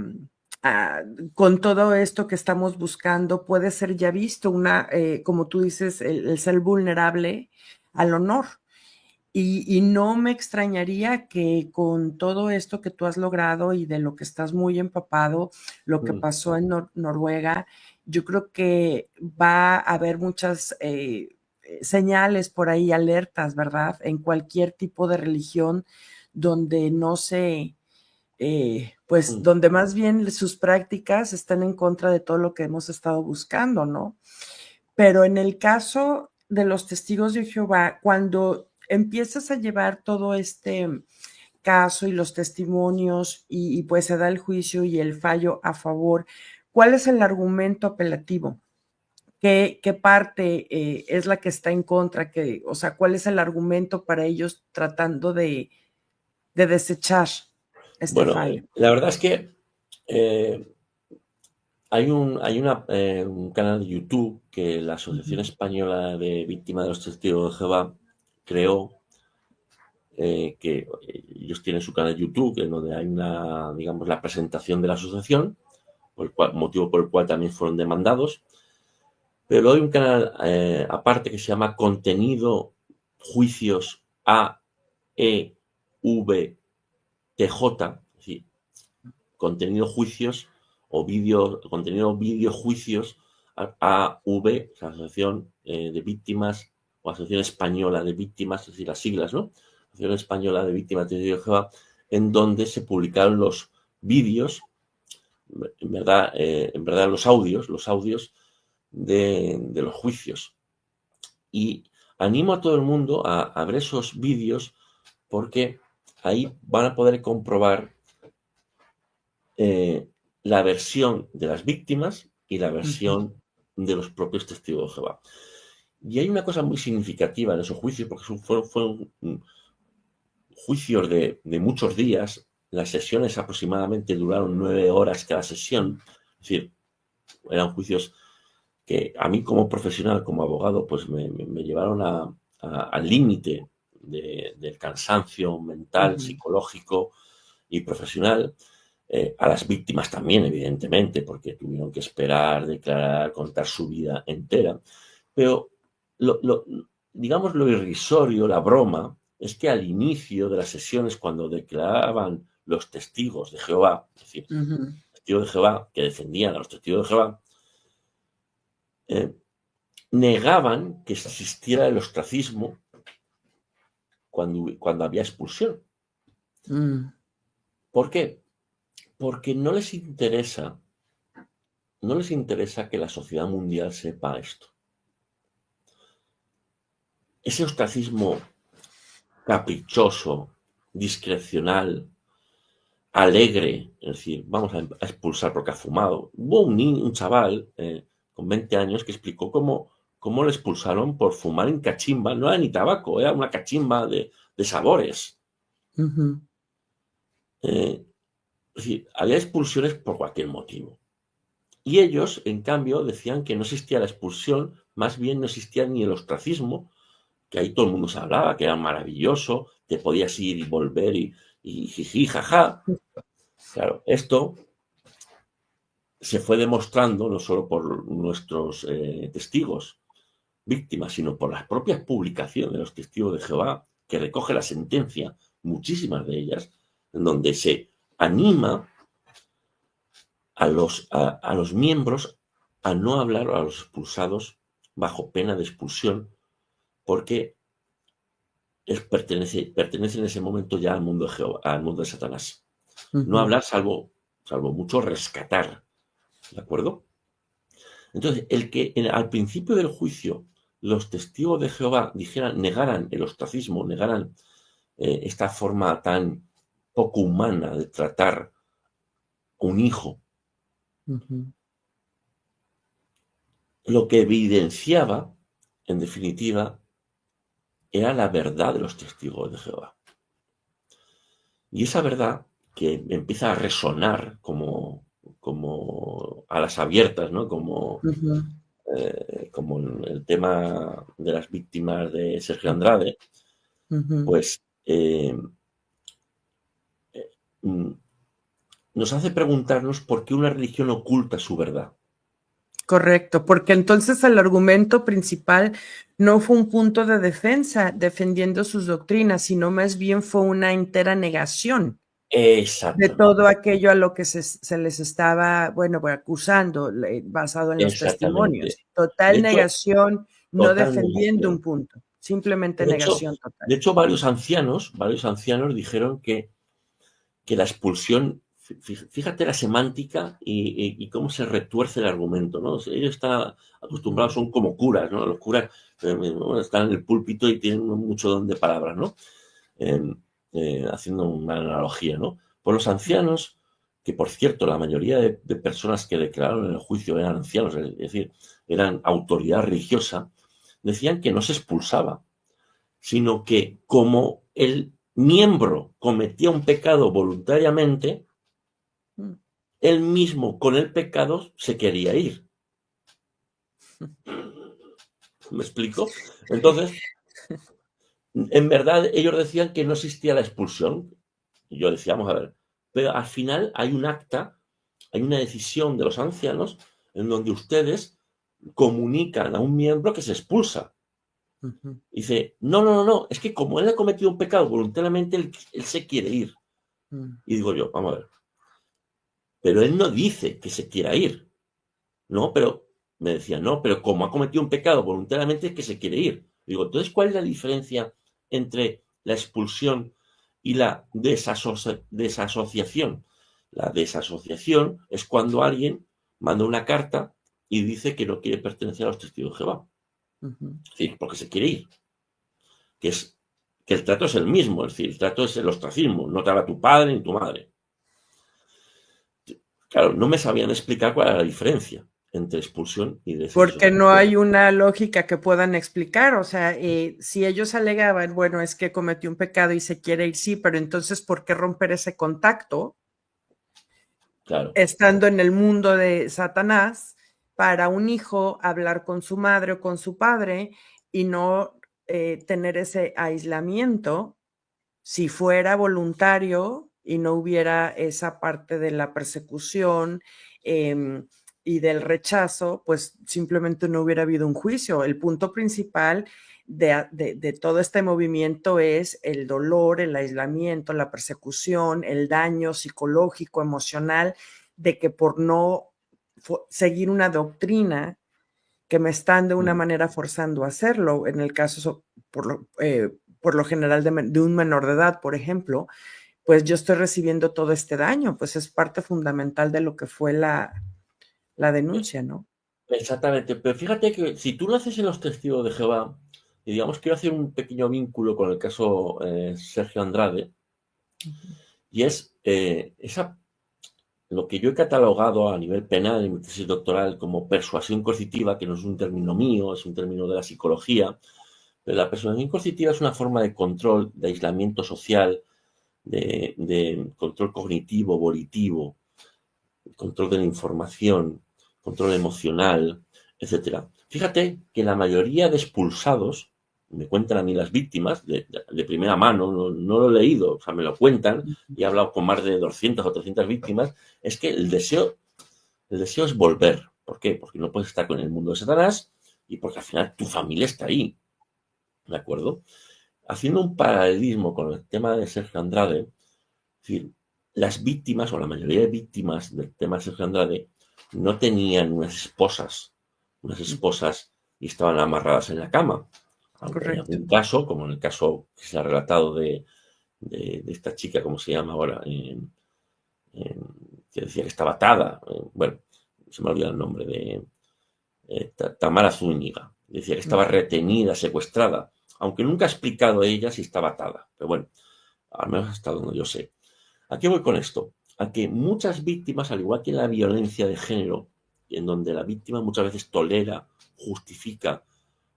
a, con todo esto que estamos buscando, puede ser ya visto como tú dices, el ser vulnerable al honor. Y no me extrañaría que con todo esto que tú has logrado y de lo que estás muy empapado, lo que pasó en Noruega, yo creo que va a haber muchas señales por ahí, alertas, ¿verdad? En cualquier tipo de religión donde no se, pues donde más bien sus prácticas están en contra de todo lo que hemos estado buscando, ¿no? Pero en el caso de los testigos de Jehová, cuando empiezas a llevar todo este caso y los testimonios y pues se da el juicio y el fallo a favor, ¿cuál es el argumento apelativo? ¿Qué parte es la que está en contra? O sea, ¿cuál es el argumento para ellos tratando de desechar este Bueno, fallo? la verdad es que hay un canal de YouTube que la Asociación Española de Víctimas de los Testigos de Jehová creó, que ellos tienen su canal de YouTube, en donde hay digamos, la presentación de la asociación, motivo por el cual también fueron demandados. Pero hay un canal aparte que se llama Contenido Juicios AEVTJ, es decir, Contenido Juicios o contenido vídeo juicios AV, la Asociación de Víctimas o Asociación Española de Víctimas, es decir, las siglas, ¿no? Asociación Española de Víctimas de Jehová, en donde se publicaron los vídeos, en verdad los audios de los juicios. Y animo a todo el mundo a ver esos vídeos porque ahí van a poder comprobar la versión de las víctimas y la versión de los propios testigos de Jehová. Y hay una cosa muy significativa en esos juicios, porque fueron juicios de muchos días. Las sesiones aproximadamente duraron 9 horas cada sesión. Es decir, eran juicios que a mí como profesional, como abogado, pues me llevaron al límite del cansancio mental, psicológico y profesional. A las víctimas también, evidentemente, porque tuvieron que esperar, declarar, contar su vida entera. Pero, digamos, lo irrisorio, la broma, es que al inicio de las sesiones, cuando declaraban los testigos de Jehová, es decir, Ujú. testigos de Jehová que defendían a los testigos de Jehová, negaban que existiera el ostracismo cuando había expulsión. Mm. ¿Por qué? Porque no les interesa que la sociedad mundial sepa esto. Ese ostracismo caprichoso, discrecional, alegre, es decir, vamos a expulsar porque ha fumado. Hubo un chaval con 20 años que explicó cómo le expulsaron por fumar en cachimba. No era ni tabaco, era una cachimba de sabores. Ujú. Es decir, había expulsiones por cualquier motivo. Y ellos, en cambio, decían que no existía la expulsión, más bien no existía ni el ostracismo, que ahí todo el mundo se hablaba, que era maravilloso, te podías ir y volver y jiji, jaja. Claro, esto se fue demostrando no solo por nuestros testigos, víctimas, sino por las propias publicaciones de los testigos de Jehová, que recoge la sentencia, muchísimas de ellas, en donde se anima a los miembros a no hablar a los expulsados bajo pena de expulsión, porque pertenece en ese momento ya al mundo de Jehová, al mundo de Satanás. No Ujú. hablar salvo mucho rescatar, ¿de acuerdo? Entonces, al principio del juicio los testigos de Jehová negaran el ostracismo, negaran esta forma tan poco humana de tratar a un hijo, Ujú. lo que evidenciaba, en definitiva, era la verdad de los testigos de Jehová. Y esa verdad que empieza a resonar como alas abiertas, ¿no? Ujú. Como el tema de las víctimas de Sergio Andrade, Ujú. pues mm, nos hace preguntarnos por qué una religión oculta su verdad. Correcto, porque entonces el argumento principal no fue un punto de defensa defendiendo sus doctrinas, sino más bien fue una entera negación de todo Exactamente, aquello a lo que se les estaba, bueno, acusando, basado en los exactamente. testimonios. Total De hecho, negación, no total defendiendo negación. un punto, simplemente De hecho, negación total. de hecho varios ancianos dijeron que la expulsión, fíjate la semántica y cómo se retuerce el argumento, ¿no? Ellos están Ujú. acostumbrados, son como curas, ¿no? Los curas están en el púlpito y tienen mucho don de palabras, ¿no? Eh, Haciendo una analogía, ¿no? Pues los ancianos, que por cierto, la mayoría de personas que declararon en el juicio eran ancianos, es decir, eran autoridad religiosa, decían que no se expulsaba, sino que como el miembro cometía un pecado voluntariamente, Mm. él mismo con el pecado se quería ir. ¿Me explico? Entonces, en verdad, ellos decían que no existía la expulsión. Y yo decía, vamos a ver, pero al final hay un acta, hay una decisión de los ancianos en donde ustedes comunican a un miembro que se expulsa. Ujú. Dice, no, es que como él ha cometido un pecado voluntariamente, él se quiere ir. Mm. Y digo yo, vamos a ver, pero él no dice que se quiera ir. No, pero me decía, no, pero como ha cometido un pecado voluntariamente es que se quiere ir. Digo, entonces, ¿cuál es la diferencia entre la expulsión y la desasociación? La desasociación es cuando alguien manda una carta y dice que no quiere pertenecer a los testigos de Jehová. Ujú. Es decir, porque se quiere ir. Que es que el trato es el mismo, es decir, el trato es el ostracismo, no te habla tu padre ni tu madre. Claro, no me sabían explicar cuál era la diferencia entre expulsión y Porque no desasociación. hay una lógica que puedan explicar. O sea, si ellos alegaban, bueno, es que cometió un pecado y se quiere ir, sí, pero entonces, ¿por qué romper ese contacto Claro, estando en el mundo de Satanás para un hijo hablar con su madre o con su padre y no tener ese aislamiento si fuera voluntario y no hubiera esa parte de la persecución? y del rechazo, pues simplemente no hubiera habido un juicio. El punto principal de todo este movimiento es el dolor, el aislamiento, la persecución, el daño psicológico, emocional, de que por no seguir una doctrina que me están de una manera forzando a hacerlo, en el caso por lo general de un menor de edad, por ejemplo, pues yo estoy recibiendo todo este daño, pues es parte fundamental de lo que fue la denuncia, ¿no? Exactamente, pero fíjate que si tú naces en los Testigos de Jehová, y digamos, quiero hacer un pequeño vínculo con el caso Sergio Andrade, y es lo que yo he catalogado a nivel penal en mi tesis doctoral como persuasión coercitiva, que no es un término mío, es un término de la psicología, pero la persuasión coercitiva es una forma de control, de aislamiento social, de control cognitivo, volitivo, control de la información, control emocional, etcétera. Fíjate que la mayoría de expulsados, me cuentan a mí las víctimas de primera mano, no lo he leído, o sea, me lo cuentan, y he hablado con más de 200 o 300 víctimas, es que el deseo es volver. ¿Por qué? Porque no puedes estar con el mundo de Satanás y porque al final tu familia está ahí. ¿De acuerdo? Haciendo un paralelismo con el tema de Sergio Andrade, es decir, las víctimas o la mayoría de víctimas del tema de Sergio Andrade no tenían unas esposas y estaban amarradas en la cama. Aunque hay Correcto. algún caso, como en el caso que se ha relatado de esta chica, ¿cómo se llama ahora? Que decía que estaba atada. Bueno, se me ha olvidado el nombre de Tamara Zúñiga. Decía que estaba retenida, secuestrada, aunque nunca ha explicado ella si estaba atada. Pero bueno, al menos hasta donde yo sé. ¿A qué voy con esto? A que muchas víctimas, al igual que en la violencia de género, en donde la víctima muchas veces tolera, justifica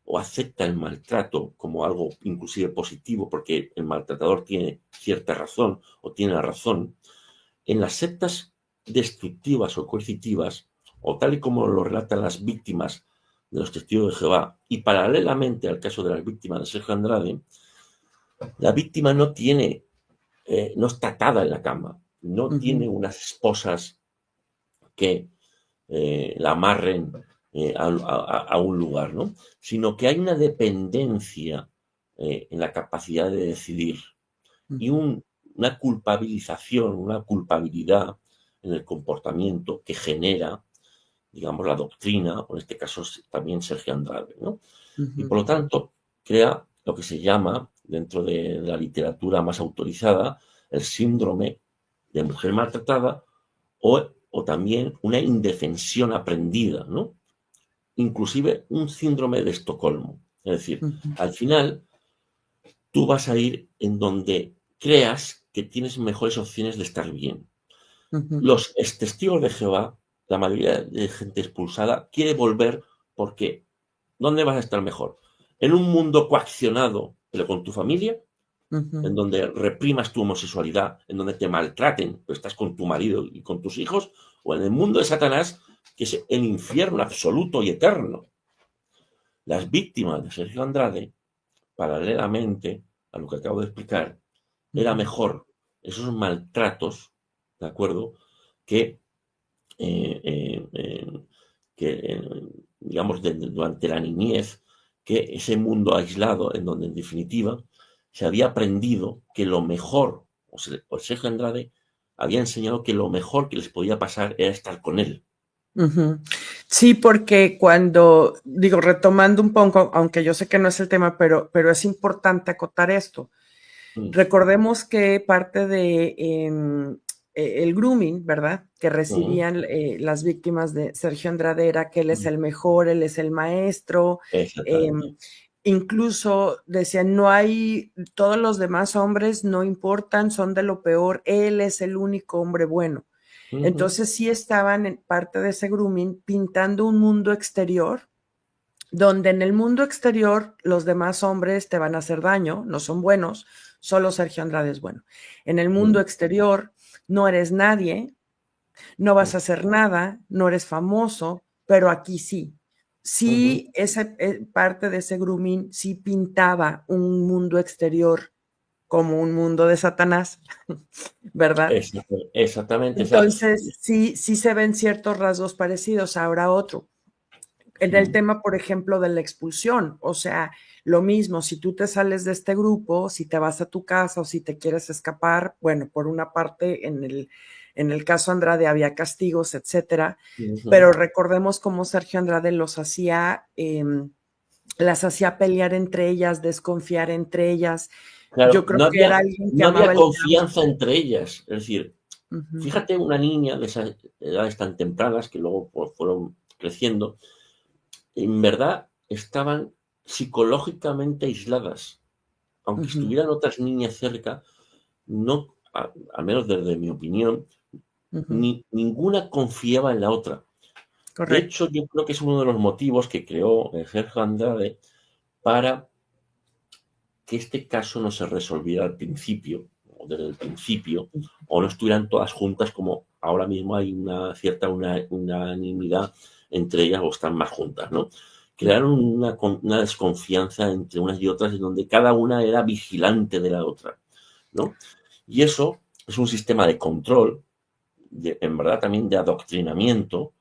o acepta el maltrato como algo inclusive positivo porque el maltratador tiene cierta razón o tiene la razón, en las sectas destructivas o coercitivas, o tal y como lo relatan las víctimas de los testigos de Jehová, y paralelamente al caso de las víctimas de Sergio Andrade, la víctima no está atada en la cama, no tiene unas esposas que la amarren a un lugar, ¿no? Sino que hay una dependencia en la capacidad de decidir y una culpabilización, una culpabilidad en el comportamiento que genera, digamos, la doctrina, o en este caso también Sergio Andrade, ¿no? Y por lo tanto, crea lo que se llama, dentro de la literatura más autorizada, el síndrome de mujer maltratada o también una indefensión aprendida, ¿no? Inclusive un síndrome de Estocolmo. Es decir, al final tú vas a ir en donde creas que tienes mejores opciones de estar bien. Los testigos de Jehová, la mayoría de gente expulsada, quiere volver porque ¿dónde vas a estar mejor? ¿En un mundo coaccionado, pero con tu familia? ¿En donde reprimas tu homosexualidad? ¿En donde te maltraten, pero estás con tu marido y con tus hijos? ¿O en el mundo de Satanás, que es el infierno absoluto y eterno? Las víctimas de Sergio Andrade, paralelamente a lo que acabo de explicar, era mejor esos maltratos, ¿de acuerdo? Que, eh, eh, eh, digamos, durante la niñez, que ese mundo aislado, en donde en definitiva se había aprendido que lo mejor, o Sergio Andrade había enseñado que lo mejor que les podía pasar era estar con él. Sí, porque cuando, digo, retomando un poco, aunque yo sé que no es el tema, pero es importante acotar esto. Recordemos que parte de el grooming, ¿verdad? Que recibían las víctimas de Sergio Andrade era que él es el mejor, él es el maestro. Exactamente. Incluso decían, no hay, todos los demás hombres no importan, son de lo peor, él es el único hombre bueno. Entonces sí estaban en parte de ese grooming pintando un mundo exterior, donde en el mundo exterior los demás hombres te van a hacer daño, no son buenos, solo Sergio Andrade es bueno. En el mundo exterior no eres nadie, no vas a hacer nada, no eres famoso, pero aquí sí. Sí, esa parte de ese grooming sí pintaba un mundo exterior como un mundo de Satanás, ¿verdad? Exactamente. O sea, Entonces, sí se ven ciertos rasgos parecidos. Ahora otro. En el tema, por ejemplo, de la expulsión, o sea, lo mismo, si tú te sales de este grupo, si te vas a tu casa o si te quieres escapar, bueno, por una parte, en el caso Andrade había castigos, etcétera, pero recordemos cómo Sergio Andrade los hacía, las hacía pelear entre ellas, desconfiar entre ellas. claro, Yo creo que era alguien que no amaba había el caos. confianza entre ellas. Es decir, Ujú, fíjate una niña de esas edades tan tempranas que luego pues, fueron creciendo, en verdad estaban psicológicamente aisladas. Aunque ujú, estuvieran otras niñas cerca, no, al menos desde mi opinión, ujú, ninguna confiaba en la otra. De correcto. hecho, yo creo que es uno de los motivos que creó Sergio Andrade para que este caso no se resolviera al principio, o desde el principio, o no estuvieran todas juntas como ahora mismo hay una cierta unanimidad entre ellas o están más juntas, ¿no? Crearon una desconfianza entre unas y otras en donde cada una era vigilante de la otra, ¿no? Y eso es un sistema de control, en verdad también de adoctrinamiento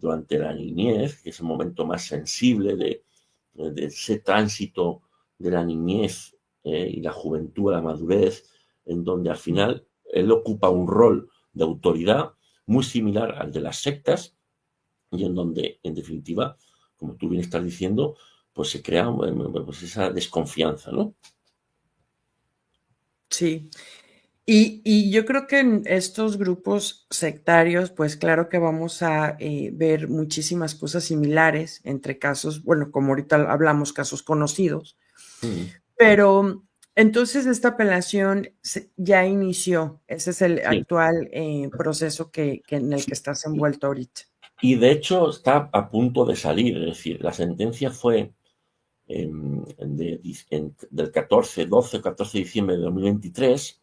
durante la niñez, que es el momento más sensible de ese tránsito de la niñez y la juventud a la madurez, en donde al final él ocupa un rol de autoridad muy similar al de las sectas y en donde, en definitiva, como tú bien estás diciendo, pues se crea pues esa desconfianza, ¿no? Sí. Y yo creo que en estos grupos sectarios, pues claro que vamos a ver muchísimas cosas similares entre casos, bueno, como ahorita hablamos, casos conocidos, Mm, pero entonces esta apelación ya inició, ese es el sí, actual proceso en el que sí. estás envuelto ahorita. Y de hecho está a punto de salir, es decir, la sentencia fue del 14 de diciembre de 2023.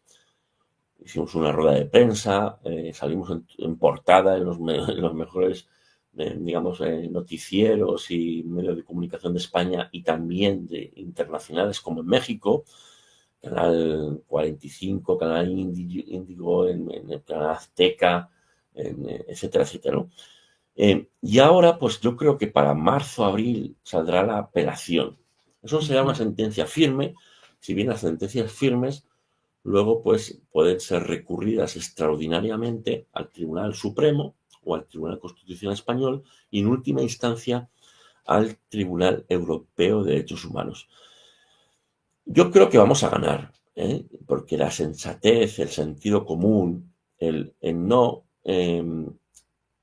Hicimos una rueda de prensa, salimos portada en los mejores, digamos, noticieros y medios de comunicación de España y también de internacionales como en México, Canal 45, Canal Índigo, en el Canal Azteca, etcétera, etcétera, ¿no? Y ahora, pues yo creo que para marzo, abril saldrá la apelación. Eso será una Ujú, sentencia firme. Si bien las sentencias firmes luego pues pueden ser recurridas extraordinariamente al Tribunal Supremo o al Tribunal Constitucional Español y en última instancia al Tribunal Europeo de Derechos Humanos. Yo creo que vamos a ganar, porque la sensatez, el sentido común, el no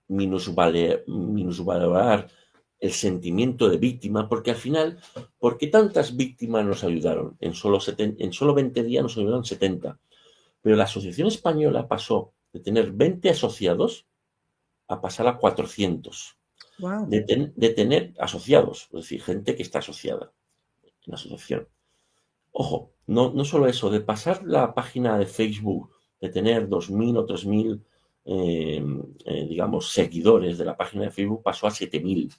minusvalorar el sentimiento de víctima, porque al final, ¿por qué tantas víctimas nos ayudaron? En solo 20 días nos ayudaron 70. Pero la Asociación Española pasó de tener 20 asociados a pasar a 400, wow. de tener asociados, es decir, gente que está asociada en la asociación. Ojo, no solo eso, de pasar la página de Facebook, de tener 2.000 o 3.000, digamos, seguidores de la página de Facebook, pasó a 7.000.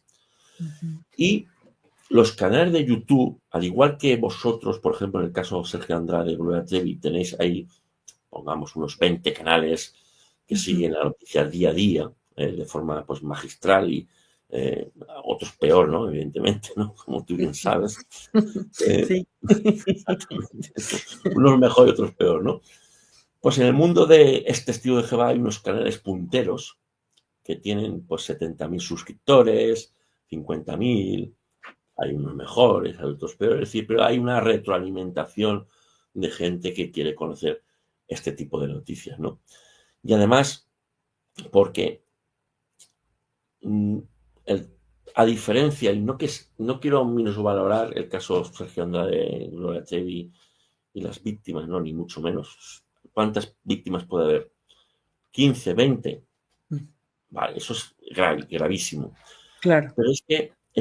Ujú, Y los canales de YouTube, al igual que vosotros, por ejemplo, en el caso de Sergio Andrade, Gloria Trevi, tenéis ahí, pongamos, unos 20 canales que ujú. siguen la noticia día a día, de forma pues magistral y otros peor, ¿no? Evidentemente, ¿no? Como tú bien sabes. Eh, Sí. exactamente. Unos mejor y otros peor, ¿no? Pues en el mundo de este testigo de Jehová hay unos canales punteros que tienen pues 70.000 suscriptores, 50.000, hay unos mejores, hay otros peores, es decir, pero hay una retroalimentación de gente que quiere conocer este tipo de noticias, ¿no? Y además, porque mm, el- a diferencia, y no quiero minusvalorar el caso Sergio Andrade, Gloria Trevi y las víctimas, no, ni mucho menos. ¿Cuántas víctimas puede haber? 15, 20. Vale, eso es gravísimo. Claro. Pero es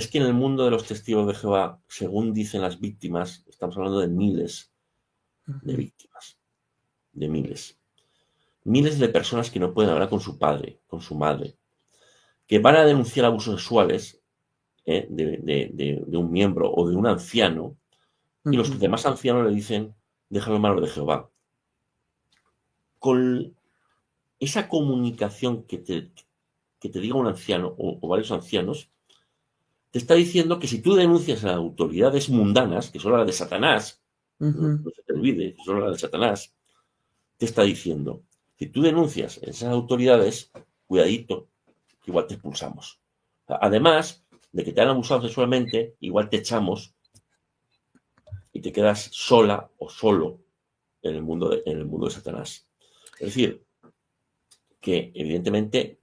que en el mundo de los testigos de Jehová, según dicen las víctimas, estamos hablando de miles de Ujú, víctimas, de miles. Miles de personas que no pueden hablar con su padre, con su madre, que van a denunciar abusos sexuales de un miembro o de un anciano, y los ujú. demás ancianos le dicen déjalo en manos de Jehová. Con esa comunicación que te diga un anciano o varios ancianos, te está diciendo que si tú denuncias a autoridades mundanas, que son las de Satanás, no, Ujú. no se te olvide, que son las de Satanás, te está diciendo, si tú denuncias a esas autoridades, cuidadito, que igual te expulsamos. Además de que te han abusado sexualmente, igual te echamos y te quedas sola o solo en el mundo de Satanás. Es decir, que evidentemente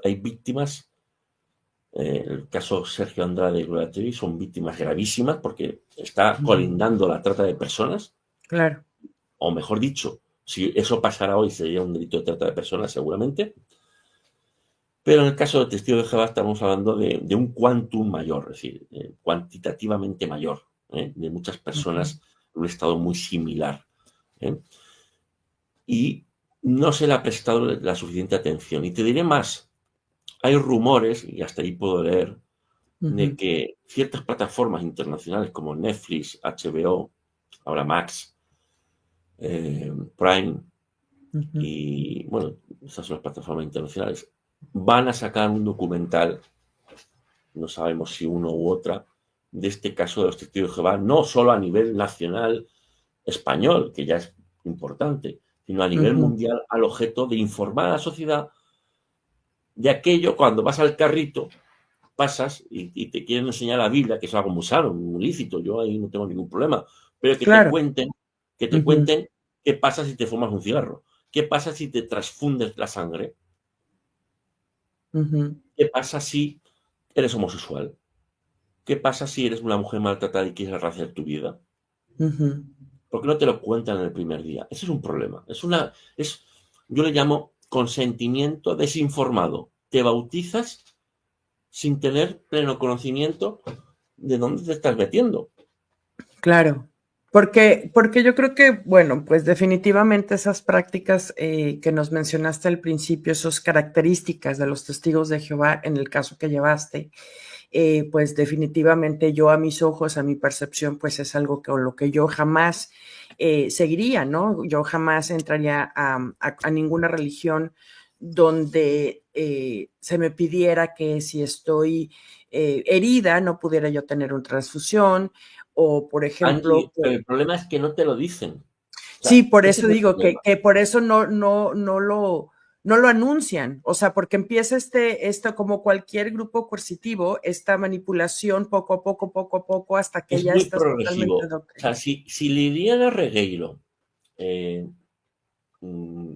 hay víctimas, el caso Sergio Andrade y Gloria Trevi son víctimas gravísimas porque está Ujú. colindando la trata de personas, Claro. o mejor dicho, si eso pasara hoy sería un delito de trata de personas seguramente, pero en el caso de Testigo de Jehová estamos hablando de un quantum mayor, es decir, cuantitativamente mayor, de muchas Ujú. personas en un estado muy similar. ¿eh? Y no se le ha prestado la suficiente atención. Y te diré más, hay rumores, y hasta ahí puedo leer, de Ujú. que ciertas plataformas internacionales como Netflix, HBO, ahora Max, Prime Ujú. y, bueno, esas son las plataformas internacionales, van a sacar un documental, no sabemos si uno u otra, de este caso de los testigos de Jehová, no solo a nivel nacional español, que ya es importante, sino a nivel Ujú. mundial al objeto de informar a la sociedad de aquello cuando vas al carrito, pasas y te quieren enseñar la Biblia, que es algo muy sano, muy lícito, yo ahí no tengo ningún problema, pero Claro. que te Ujú. cuenten qué pasa si te fumas un cigarro, qué pasa si te transfundes la sangre, Ujú. qué pasa si eres homosexual, qué pasa si eres una mujer maltratada y quieres rehacer tu vida. Ujú. ¿Por qué no te lo cuentan en el primer día? Ese es un problema. Yo le llamo consentimiento desinformado. Te bautizas sin tener pleno conocimiento de dónde te estás metiendo. Claro, porque yo creo que, bueno, pues definitivamente esas prácticas que nos mencionaste al principio, esas características de los testigos de Jehová, en el caso que llevaste, pues definitivamente yo a mis ojos, a mi percepción, pues es algo que, o lo que yo jamás seguiría, ¿no? Yo jamás entraría a ninguna religión donde se me pidiera que si estoy herida no pudiera yo tener una transfusión o, por ejemplo, Angie, pero el problema es que no te lo dicen. O sí, sea, por ese eso es el digo problema. que por eso no lo anuncian, o sea, porque empieza esto como cualquier grupo coercitivo, esta manipulación poco a poco, hasta que Es ya muy estás progresivo. totalmente O sea, si Liliana Regueiro, eh, mm,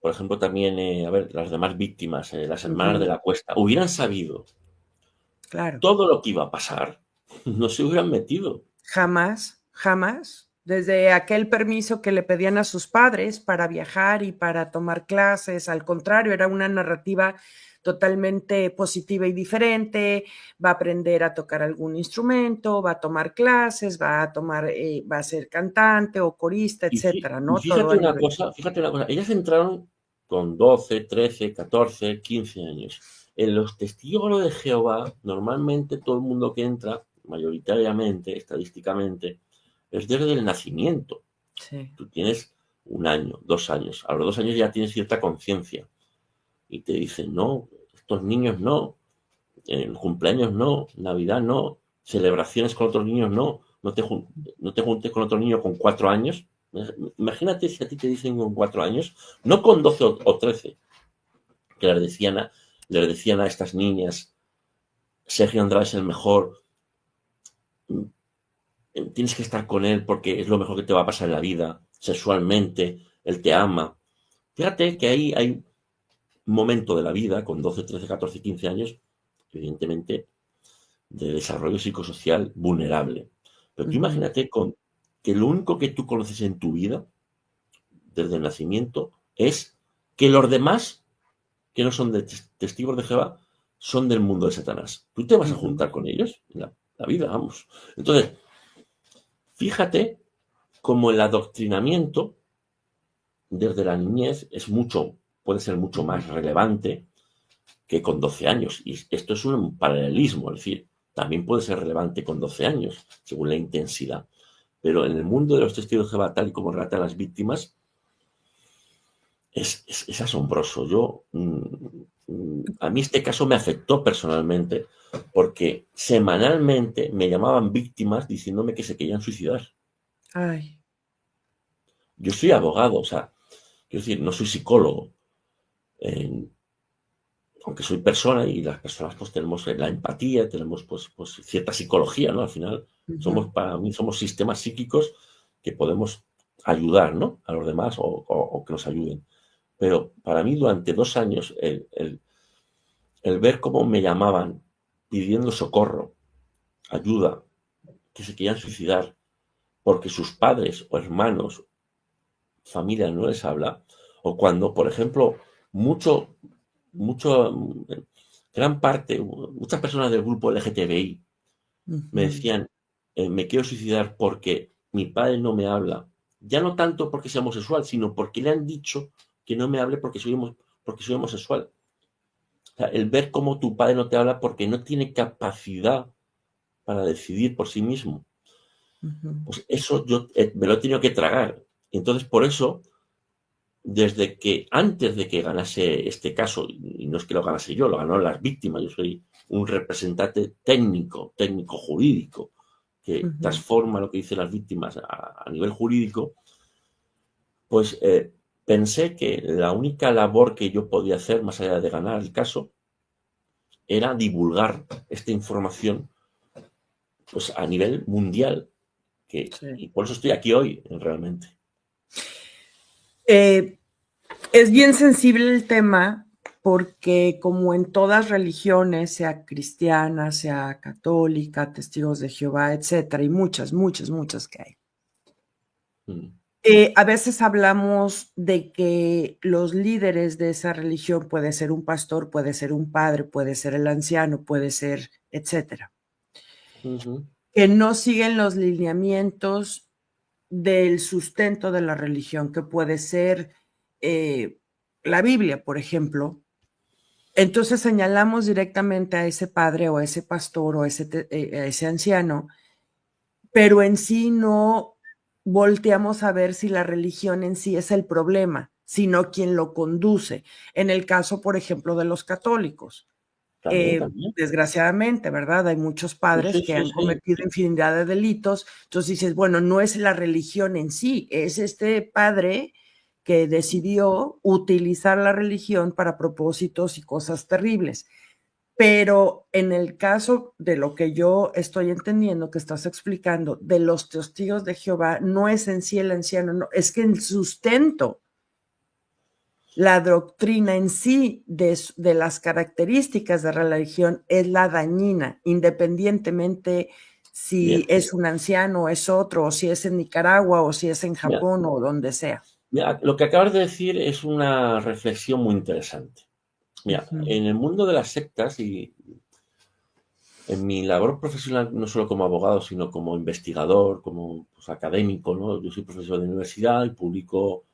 por ejemplo, también, a ver, las demás víctimas, las hermanas de ujú, la Cuesta, hubieran sabido claro, todo lo que iba a pasar, no se hubieran metido. jamás, jamás. Desde aquel permiso que le pedían a sus padres para viajar y para tomar clases, al contrario, era una narrativa totalmente positiva y diferente, va a aprender a tocar algún instrumento, va a tomar clases, va a ser cantante o corista, etcétera, Y ¿no? Todo a nivel. fíjate una cosa, ellas entraron con 12, 13, 14, 15 años. En los testigos de Jehová, normalmente todo el mundo que entra, mayoritariamente, estadísticamente, es desde el nacimiento. Sí. Tú tienes un año, 2 años. A los 2 años ya tienes cierta conciencia. Y te dicen, no, estos niños no, cumpleaños no, Navidad no, celebraciones con otros niños no, no te juntes con otro niño con 4 años. Imagínate si a ti te dicen con 4 años, no con 12 o 13, que les decían a estas niñas, Sergio Andrade es el mejor, tienes que estar con él porque es lo mejor que te va a pasar en la vida, sexualmente, él te ama. Fíjate que ahí hay un momento de la vida, con 12, 13, 14, 15 años, evidentemente, de desarrollo psicosocial vulnerable. Pero tú Ujú, imagínate que lo único que tú conoces en tu vida, desde el nacimiento, es que los demás, que no son testigos de Jehová, son del mundo de Satanás. ¿Tú te vas a ujú, juntar con ellos? La vida, vamos. Entonces, fíjate cómo el adoctrinamiento desde la niñez puede ser mucho ujú, más relevante que con 12 años. Y esto es un paralelismo, es decir, también puede ser relevante con 12 años, según la intensidad. pero en el mundo de los testigos de Jehová, tal y como relatan las víctimas, es asombroso. A mí este caso me afectó personalmente porque semanalmente me llamaban víctimas diciéndome que se querían suicidar. Ay. Yo soy abogado, o sea, quiero decir, no soy psicólogo, eh, aunque soy persona y las personas pues tenemos la empatía, tenemos pues cierta psicología, ¿no? Al final para mí somos sistemas psíquicos que podemos ayudar, ¿no? A los demás o que nos ayuden. Pero para mí durante 2 años el ver cómo me llamaban pidiendo socorro, ayuda, que se querían suicidar porque sus padres o hermanos, familia no les habla, o cuando, por ejemplo, mucho, gran parte, muchas personas del grupo LGTBI me decían, me quiero suicidar porque mi padre no me habla, ya no tanto porque sea homosexual, sino porque le han dicho que no me hable porque soy homosexual. O sea, el ver cómo tu padre no te habla porque no tiene capacidad para decidir por sí mismo. Pues eso yo me lo he tenido que tragar. Entonces, por eso, desde que antes de que ganase este caso, y no es que lo ganase yo, lo ganó las víctimas, yo soy un representante técnico jurídico, que transforma lo que dicen las víctimas a nivel jurídico, pues pensé que la única labor que yo podía hacer, más allá de ganar el caso, era divulgar esta información pues a nivel mundial, y por eso estoy aquí hoy, realmente. Es bien sensible el tema porque como en todas religiones, sea cristiana, sea católica, testigos de Jehová, etcétera, y muchas que hay. A veces hablamos de que los líderes de esa religión puede ser un pastor, puede ser un padre, puede ser el anciano, puede ser, etcétera. Que no siguen los lineamientos del sustento de la religión, que puede ser la Biblia, por ejemplo. Entonces señalamos directamente a ese padre o a ese pastor o a ese anciano, pero en sí no volteamos a ver si la religión en sí es el problema, sino quien lo conduce. En el caso, por ejemplo, de los católicos. También. Desgraciadamente, ¿verdad? Hay muchos padres que han cometido infinidad de delitos. Entonces dices, bueno, no es la religión en sí, es este padre que decidió utilizar la religión para propósitos y cosas terribles. Pero en el caso de lo que yo estoy entendiendo que estás explicando de los testigos de Jehová, no es en sí el anciano, no, es que el sustento, la doctrina en sí de las características de la religión es la dañina, independientemente si es un anciano o es otro, o si es en Nicaragua, o si es en Japón, o donde sea. Mira, lo que acabas de decir es una reflexión muy interesante. Mira, en el mundo de las sectas y en mi labor profesional, no solo como abogado, sino como investigador, como académico, ¿no? Yo soy profesor de universidad y publico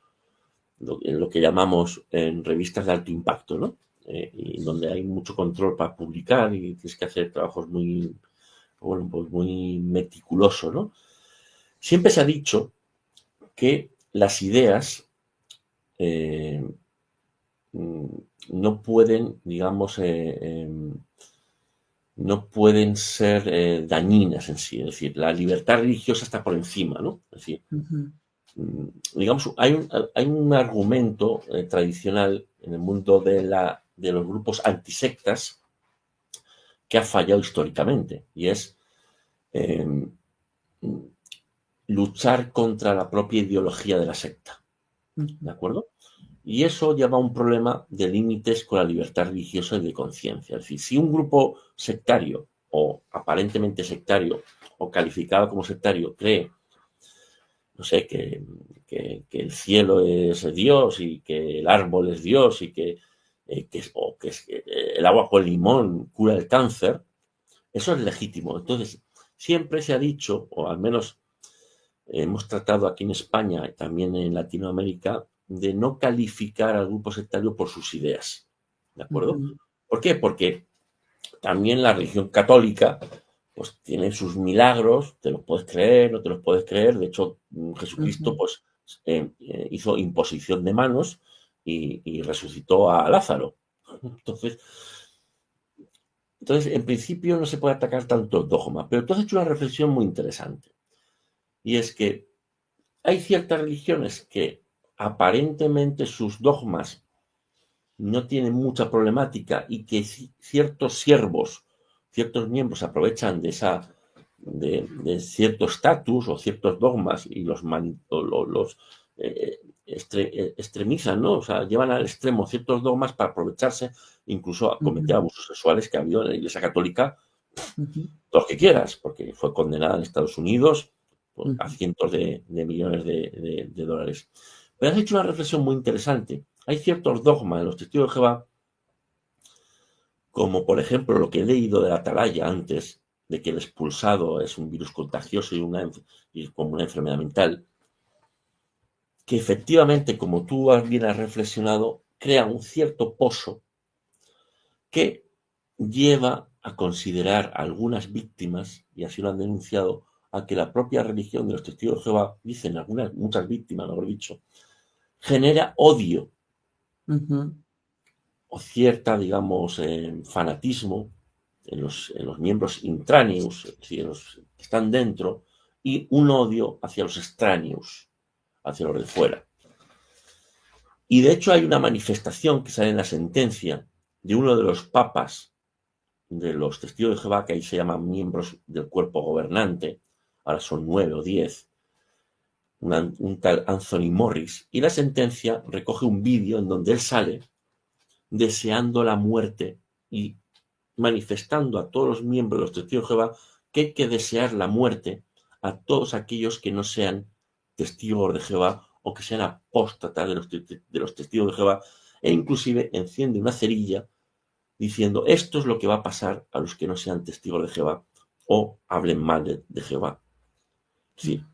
en lo que llamamos en revistas de alto impacto, ¿no? Y donde hay mucho control para publicar y tienes que hacer trabajos muy, bueno, pues muy meticulosos, ¿no? Siempre se ha dicho que las ideas no pueden, digamos, no pueden ser dañinas en sí. Es decir, la libertad religiosa está por encima, ¿no? Es decir, digamos, hay un argumento tradicional en el mundo de los grupos antisectas que ha fallado históricamente y es luchar contra la propia ideología de la secta. ¿De acuerdo? Y eso lleva a un problema de límites con la libertad religiosa y de conciencia. Es decir, si un grupo sectario o aparentemente sectario o calificado como sectario cree, no sé, que el cielo es Dios y que el árbol es Dios y que el agua con limón cura el cáncer, eso es legítimo. Entonces, siempre se ha dicho, o al menos hemos tratado aquí en España y también en Latinoamérica, de no calificar al grupo sectario por sus ideas. ¿De acuerdo? ¿Por qué? Porque también la religión católica pues tiene sus milagros, te los puedes creer, no te los puedes creer. De hecho, Jesucristo, Ujú, pues, hizo imposición de manos y resucitó a Lázaro. Entonces, en principio no se puede atacar tanto el dogma, pero tú has hecho una reflexión muy interesante, y es que hay ciertas religiones que aparentemente sus dogmas no tienen mucha problemática y que ciertos siervos, ciertos miembros aprovechan de cierto estatus o ciertos dogmas y los extremizan, ¿no? O sea, llevan al extremo ciertos dogmas para aprovecharse, incluso a cometer ujú, abusos sexuales que ha habido en la Iglesia Católica, ujú, los que quieras, porque fue condenada en Estados Unidos pues, a ujú, cientos de millones de dólares. Pero has hecho una reflexión muy interesante. Hay ciertos dogmas en los testigos de Jehová, como por ejemplo lo que he leído de la atalaya antes, de que el expulsado es un virus contagioso y como una enfermedad mental, que efectivamente, como tú bien has reflexionado, crea un cierto pozo que lleva a considerar a algunas víctimas, y así lo han denunciado, a que la propia religión de los testigos de Jehová, dicen muchas víctimas, mejor dicho, genera odio ujú, o cierta, digamos, fanatismo en los miembros intraneus, es decir, en los que están dentro, y un odio hacia los extraneos, hacia los de fuera. Y de hecho hay una manifestación que sale en la sentencia de uno de los papas de los testigos de Jehová, que ahí se llaman miembros del cuerpo gobernante, ahora son 9 o 10, un tal Anthony Morris, y la sentencia recoge un vídeo en donde él sale deseando la muerte y manifestando a todos los miembros de los testigos de Jehová que hay que desear la muerte a todos aquellos que no sean testigos de Jehová o que sean apóstatas de los testigos de Jehová, e inclusive enciende una cerilla diciendo esto es lo que va a pasar a los que no sean testigos de Jehová o hablen mal de Jehová. Sí.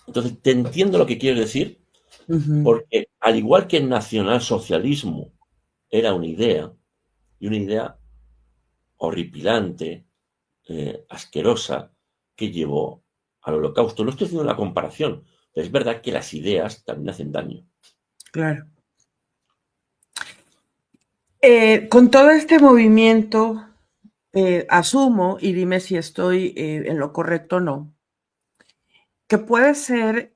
Entonces, te entiendo lo que quieres decir, ujú. porque al igual que el nacionalsocialismo era una idea, y una idea horripilante, asquerosa, que llevó al holocausto. No estoy haciendo una comparación, pero es verdad que las ideas también hacen daño. Claro. Con todo este movimiento, asumo, y dime si estoy en lo correcto o no, que puede ser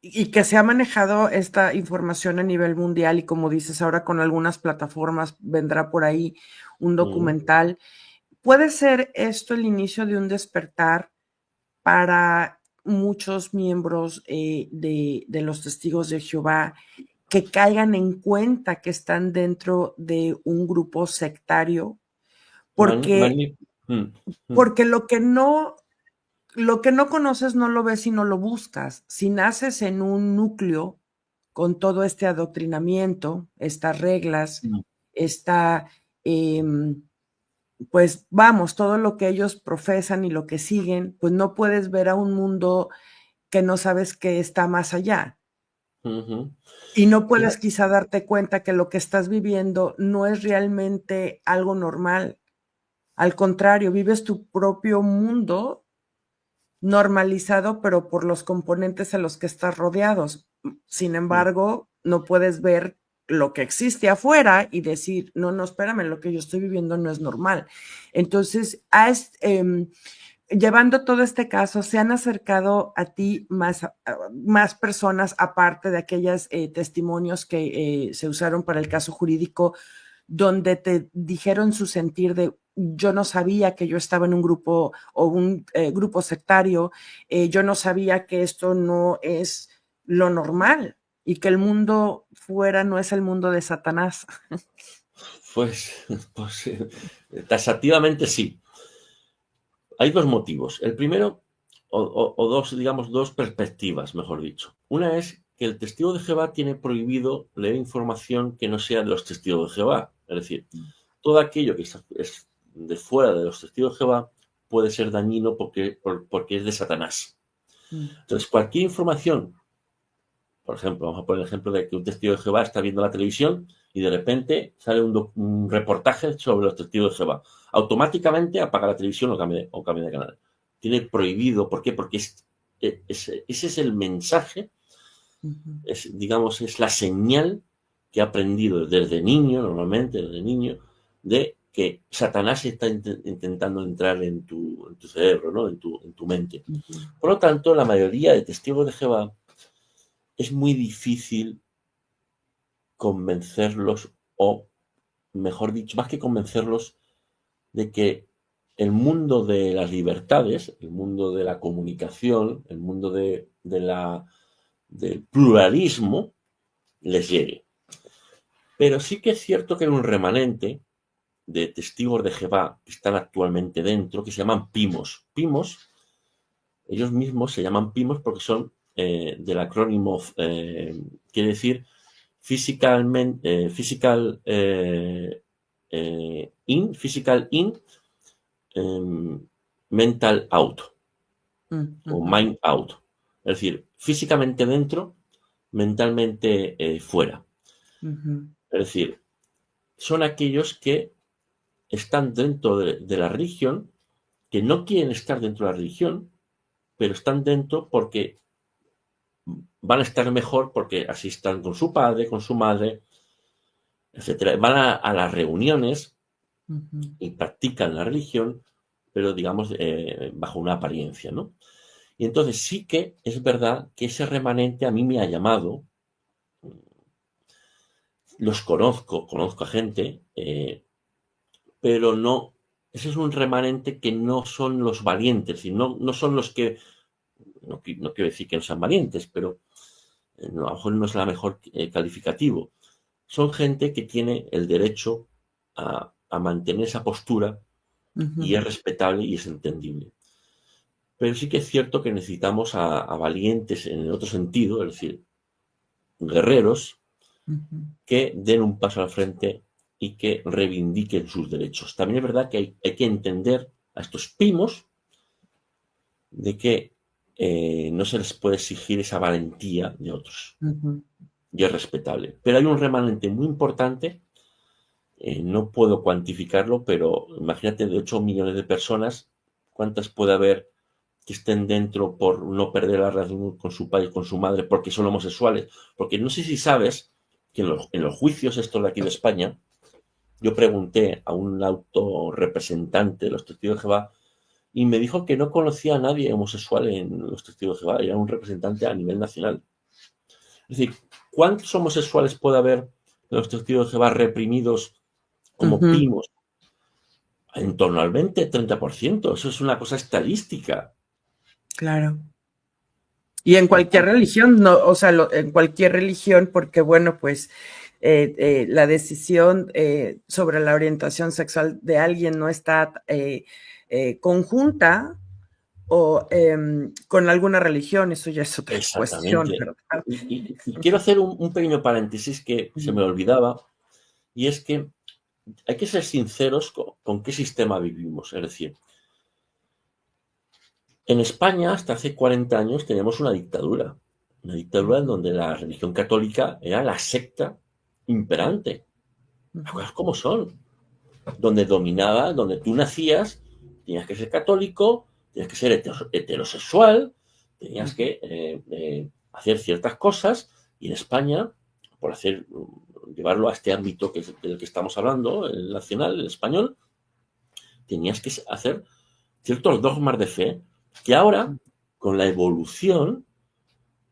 y que se ha manejado esta información a nivel mundial y como dices ahora con algunas plataformas vendrá por ahí un Mm, documental. ¿Puede ser esto el inicio de un despertar para muchos miembros de los testigos de Jehová que caigan en cuenta que están dentro de un grupo sectario? mani- Porque, mani- mm, mm, porque lo que no conoces no lo ves y no lo buscas. Si naces en un núcleo con todo este adoctrinamiento, estas reglas, mm, esta, pues vamos, todo lo que ellos profesan y lo que siguen, pues no puedes ver a un mundo que no sabes que está más allá. ujú. Y no puedes Fíjate, quizá darte cuenta que lo que estás viviendo no es realmente algo normal. Al contrario, vives tu propio mundo normalizado, pero por los componentes a los que estás rodeados. Sin mm, embargo, no puedes ver lo que existe afuera y decir, no, no, espérame, lo que yo estoy viviendo no es normal. Entonces, llevando todo este caso, ¿se han acercado a ti más personas aparte de aquellos testimonios que se usaron para el caso jurídico donde te dijeron su sentir de yo no sabía que yo estaba en un grupo o un grupo sectario, yo no sabía que esto no es lo normal y que el mundo fuera no es el mundo de Satanás? pues, pues taxativamente sí. Hay dos motivos. El primero, o dos, digamos, dos perspectivas, mejor dicho. Una es que el testigo de Jehová tiene prohibido leer información que no sea de los testigos de Jehová. Es decir, todo aquello que es de fuera de los testigos de Jehová puede ser dañino porque es de Satanás. Mm, Entonces, cualquier información, por ejemplo, vamos a poner el ejemplo de que un testigo de Jehová está viendo la televisión y de repente sale un reportaje sobre los testigos de Jehová. automáticamente apaga la televisión o cambia de canal. Tiene prohibido, ¿por qué? Porque ese es el mensaje, digamos, es la señal que ha aprendido desde niño, normalmente desde niño, de que Satanás está intentando entrar en tu cerebro, ¿no? En tu mente. Por lo tanto, la mayoría de testigos de Jehová es muy difícil convencerlos, o mejor dicho, más que convencerlos, de que el mundo de las libertades, el mundo de la comunicación, el mundo del pluralismo, les llegue. Pero sí que es cierto que hay un remanente de testigos de Jehová que están actualmente dentro, que se llaman PIMOS. PIMOS, ellos mismos se llaman PIMOS porque son del acrónimo, quiere decir Physical In, Mental Out, o Mind Out. Es decir, físicamente dentro, mentalmente fuera. Es decir, son aquellos que están dentro de la religión, que no quieren estar dentro de la religión, pero están dentro porque van a estar mejor, porque así están con su padre, con su madre, etcétera. Van a las reuniones y practican la religión, pero digamos bajo una apariencia, ¿no? Y entonces sí que es verdad que ese remanente a mí me ha llamado. Los conozco a gente, pero no, ese es un remanente que no son los valientes, y no son los que, no quiero decir que no sean valientes, pero a lo mejor no es la mejor calificativo. Son gente que tiene el derecho a mantener esa postura y es respetable y es entendible. Pero sí que es cierto que necesitamos a valientes en el otro sentido, es decir, guerreros que den un paso al frente y que reivindiquen sus derechos. También es verdad que hay que entender a estos PIMOS de que no se les puede exigir esa valentía de otros. Y es respetable. Pero hay un remanente muy importante, no puedo cuantificarlo, pero imagínate de 8 millones de personas, ¿cuántas puede haber que estén dentro por no perder la relación con su padre y con su madre porque son homosexuales? Porque no sé si sabes que en los juicios estos de aquí de España, yo pregunté a un autorrepresentante de los testigos de Jehová y me dijo que no conocía a nadie homosexual en los testigos de Jehová, era un representante a nivel nacional. Es decir, ¿cuántos homosexuales puede haber en los testigos de Jehová reprimidos como PIMOS? En torno al 20-30%, eso es una cosa estadística. Claro. Y en cualquier religión, no, o sea, en cualquier religión, porque bueno, pues la decisión sobre la orientación sexual de alguien no está conjunta o con alguna religión, eso ya es otra cuestión, ¿verdad? Y quiero hacer un pequeño paréntesis que se me olvidaba, y es que hay que ser sinceros con qué sistema vivimos. Es decir, en España hasta hace 40 años teníamos una dictadura en donde la religión católica era la secta imperante. Las cosas como son. Donde dominaba, donde tú nacías, tenías que ser católico, tenías que ser heterosexual, tenías que hacer ciertas cosas, y en España, por llevarlo a este ámbito del que estamos hablando, el nacional, el español, tenías que hacer ciertos dogmas de fe que ahora, con la evolución,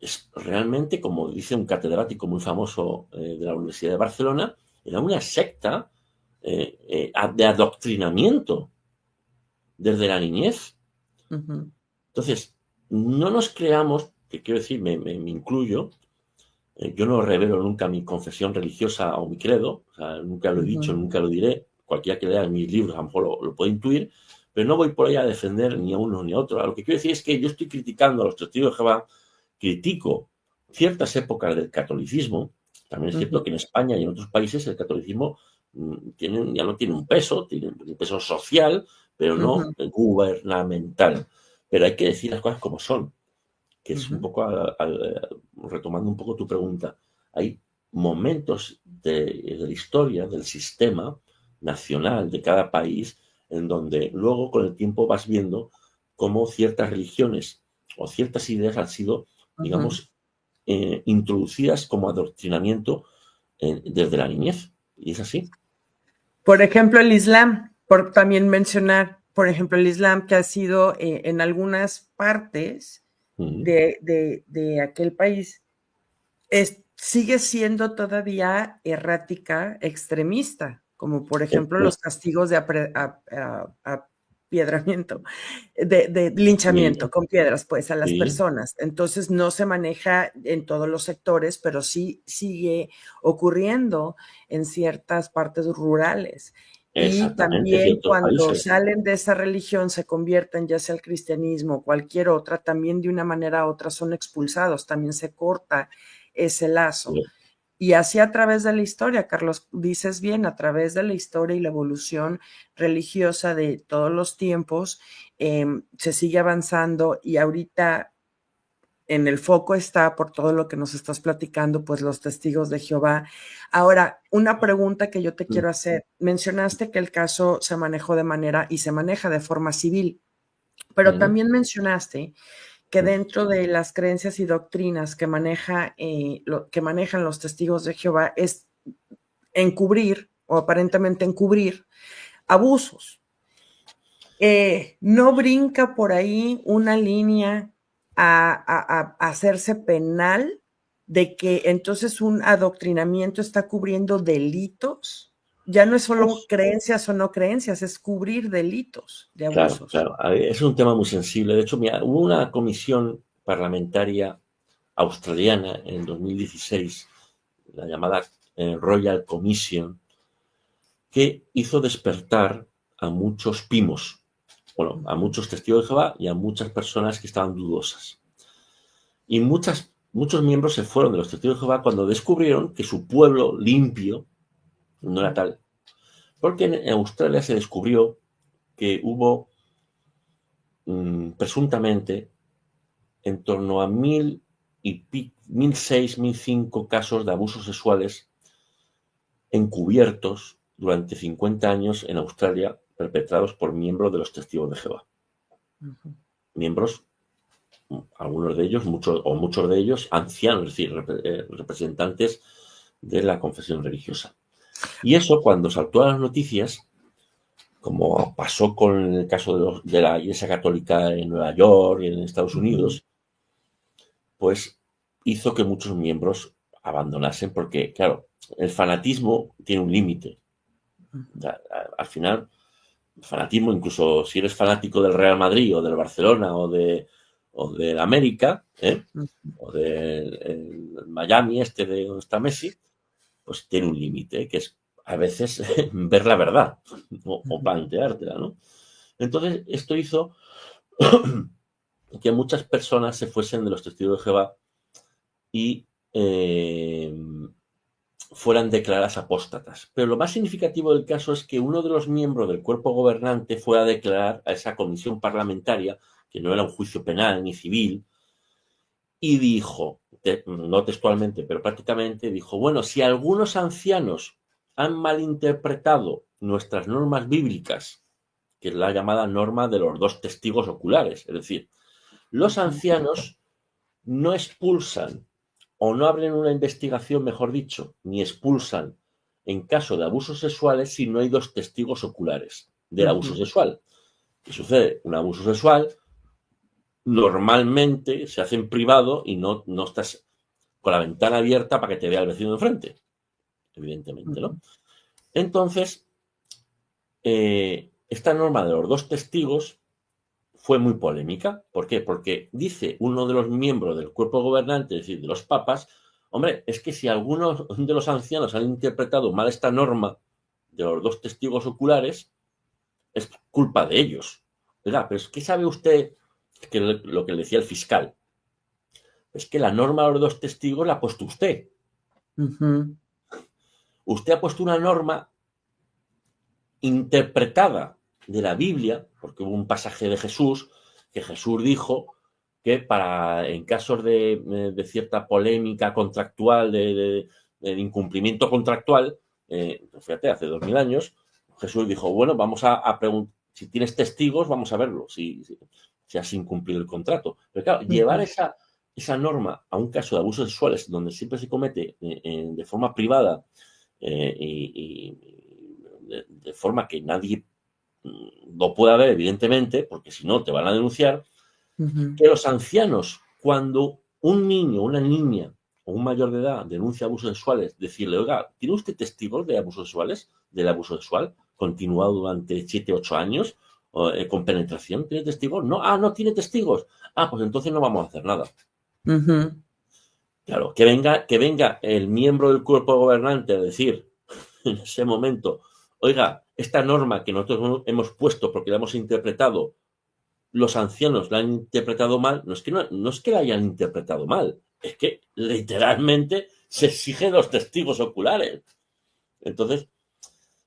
es realmente, como dice un catedrático muy famoso de la Universidad de Barcelona, era una secta de adoctrinamiento desde la niñez. Entonces, no nos creamos, que quiero decir, me incluyo, yo no revelo nunca mi confesión religiosa o mi credo, o sea, nunca lo he dicho, nunca lo diré, cualquiera que lea mis libros a lo mejor lo puede intuir, pero no voy por ahí a defender ni a uno ni a otro. Lo que quiero decir es que yo estoy criticando a los testigos de Jehová, critico ciertas épocas del catolicismo. También es cierto que en España y en otros países el catolicismo ya no tiene un peso, tiene un peso social, pero no gubernamental. Pero hay que decir las cosas como son, que es un poco, retomando un poco tu pregunta, hay momentos de la historia, del sistema nacional de cada país, en donde luego con el tiempo vas viendo cómo ciertas religiones o ciertas ideas han sido, digamos, introducidas como adoctrinamiento desde la niñez. Y es así. Por ejemplo, el Islam, por también mencionar, por ejemplo, el Islam que ha sido en algunas partes de aquel país, sigue siendo todavía errática, extremista, como por ejemplo los castigos de apiedramiento, de linchamiento con piedras, pues, a las personas. Entonces, no se maneja en todos los sectores, pero sí sigue ocurriendo en ciertas partes rurales. Y Exactamente, también ciertos cuando países. salen de esa religión, se convierten ya sea el cristianismo o cualquier otra, también de una manera u otra son expulsados, también se corta ese lazo. Sí. Y así a través de la historia, Carlos, dices bien, a través de la historia y la evolución religiosa de todos los tiempos, se sigue avanzando y ahorita en el foco está, por todo lo que nos estás platicando, pues los testigos de Jehová. Ahora, una pregunta que yo te quiero hacer. Mencionaste que el caso se manejó de manera y se maneja de forma civil, pero también mencionaste que dentro de las creencias y doctrinas que que manejan los testigos de Jehová es encubrir o aparentemente encubrir abusos. ¿No brinca por ahí una línea a hacerse penal de que entonces un adoctrinamiento está cubriendo delitos? Ya no es solo creencias o no creencias, es cubrir delitos de Claro, abusos. claro. A ver, es un tema muy sensible. De hecho, mira, hubo una comisión parlamentaria australiana en 2016, la llamada Royal Commission, que hizo despertar a muchos PIMOS, bueno, a muchos testigos de Jehová y a muchas personas que estaban dudosas. Y muchos miembros se fueron de los testigos de Jehová cuando descubrieron que su pueblo limpio no era tal. Porque en Australia se descubrió que hubo presuntamente en torno a 1.006, 1.005 casos de abusos sexuales encubiertos durante 50 años en Australia, perpetrados por miembros de los testigos de Jehová. Miembros, algunos de ellos, muchos de ellos, ancianos, es decir, representantes de la confesión religiosa. Y eso, cuando saltó a las noticias, como pasó con el caso de la Iglesia Católica en Nueva York y en Estados Unidos, pues hizo que muchos miembros abandonasen, porque, claro, el fanatismo tiene un límite. Al final, el fanatismo, incluso si eres fanático del Real Madrid o del Barcelona o del América, o del Miami de donde está Messi, pues tiene un límite, que es a veces ver la verdad o planteártela, ¿no? Entonces, esto hizo que muchas personas se fuesen de los testigos de Jehová y fueran declaradas apóstatas. Pero lo más significativo del caso es que uno de los miembros del cuerpo gobernante fue a declarar a esa comisión parlamentaria, que no era un juicio penal ni civil, y dijo, no textualmente, pero prácticamente dijo, bueno, si algunos ancianos han malinterpretado nuestras normas bíblicas, que es la llamada norma de los dos testigos oculares, es decir, los ancianos no expulsan o no abren una investigación, mejor dicho, ni expulsan en caso de abusos sexuales si no hay dos testigos oculares del abuso sexual. ¿Qué sucede? Un abuso sexual normalmente se hace en privado y no estás con la ventana abierta para que te vea el vecino de enfrente, evidentemente, ¿no? Entonces, esta norma de los dos testigos fue muy polémica. ¿Por qué? Porque dice uno de los miembros del cuerpo gobernante, es decir, de los papas, hombre, es que si algunos de los ancianos han interpretado mal esta norma de los dos testigos oculares, es culpa de ellos. ¿Verdad? Pero es que sabe usted que lo que le decía el fiscal, es que la norma de los dos testigos la ha puesto usted. Usted ha puesto una norma interpretada de la Biblia, porque hubo un pasaje de Jesús, que Jesús dijo que en casos de cierta polémica contractual, de incumplimiento contractual, fíjate, hace 2000 años, Jesús dijo, bueno, vamos a Si tienes testigos, vamos a verlo, si has incumplido el contrato. Pero claro, llevar Ujú, esa norma a un caso de abusos sexuales donde siempre se comete de forma privada de forma que nadie lo pueda ver, evidentemente, porque si no te van a denunciar, ujú. que los ancianos, cuando un niño, una niña o un mayor de edad denuncia abusos sexuales, decirle, oiga, ¿tiene usted testigos de abusos sexuales, del abuso sexual continuado durante 7, 8 años con penetración? ¿Tiene testigos? No, no tiene testigos. Pues entonces no vamos a hacer nada. Ujú, Claro, que venga el miembro del cuerpo gobernante a decir en ese momento, oiga, esta norma que nosotros hemos puesto porque la hemos interpretado, los ancianos la han interpretado mal, no es que la hayan interpretado mal, es que literalmente se exigen los testigos oculares. Entonces,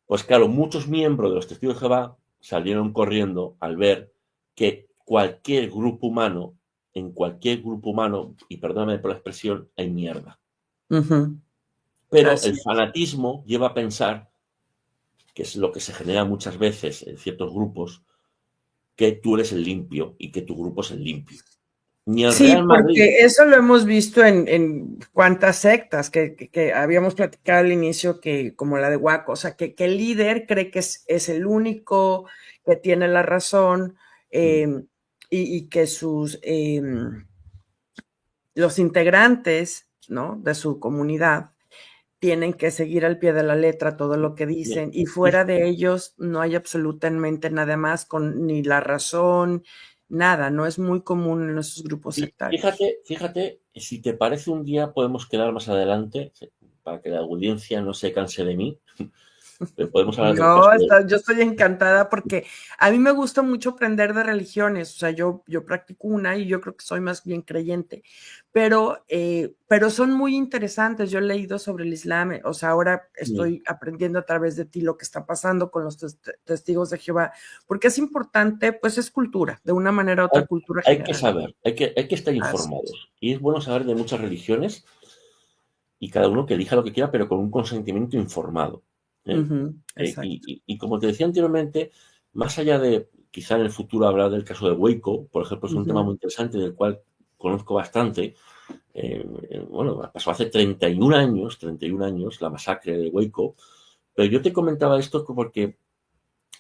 pues claro, muchos miembros de los testigos de Jehová salieron corriendo al ver que en cualquier grupo humano, y perdóname por la expresión, hay mierda. ujú. Pero Así el es. fanatismo lleva a pensar, que es lo que se genera muchas veces en ciertos grupos, que tú eres el limpio y que tu grupo es el limpio. Ni el Sí, Real Madrid. porque eso lo hemos visto en cuantas sectas que habíamos platicado al inicio, que como la de Waco, o sea, que el líder cree que es el único que tiene la razón, Mm, eh, y que los integrantes, ¿no?, de su comunidad tienen que seguir al pie de la letra todo lo que dicen, y fuera de ellos no hay absolutamente nada más con ni la razón, nada, no es muy común en esos grupos sectarios. Fíjate, si te parece un día podemos quedar más adelante, para que la audiencia no se canse de mí, pero podemos hablar del caso No, de... yo estoy encantada porque a mí me gusta mucho aprender de religiones, o sea, yo practico una y yo creo que soy más bien creyente, pero son muy interesantes. Yo he leído sobre el Islam, o sea, ahora Mm, estoy aprendiendo a través de ti lo que está pasando con los testigos de Jehová, porque es importante, pues es cultura, de una manera u Hay, otra cultura hay que general. saber, hay que estar Así es. informados. Y es bueno saber de muchas religiones y cada uno que elija lo que quiera, pero con un consentimiento informado. ¿Eh? Ujú, Eh, exacto. y, y como te decía anteriormente, más allá de quizá en el futuro hablar del caso de Waco, por ejemplo, es un tema Ujú, muy interesante del cual conozco bastante. Bueno, pasó hace 31 años la masacre de Waco, pero yo te comentaba esto porque,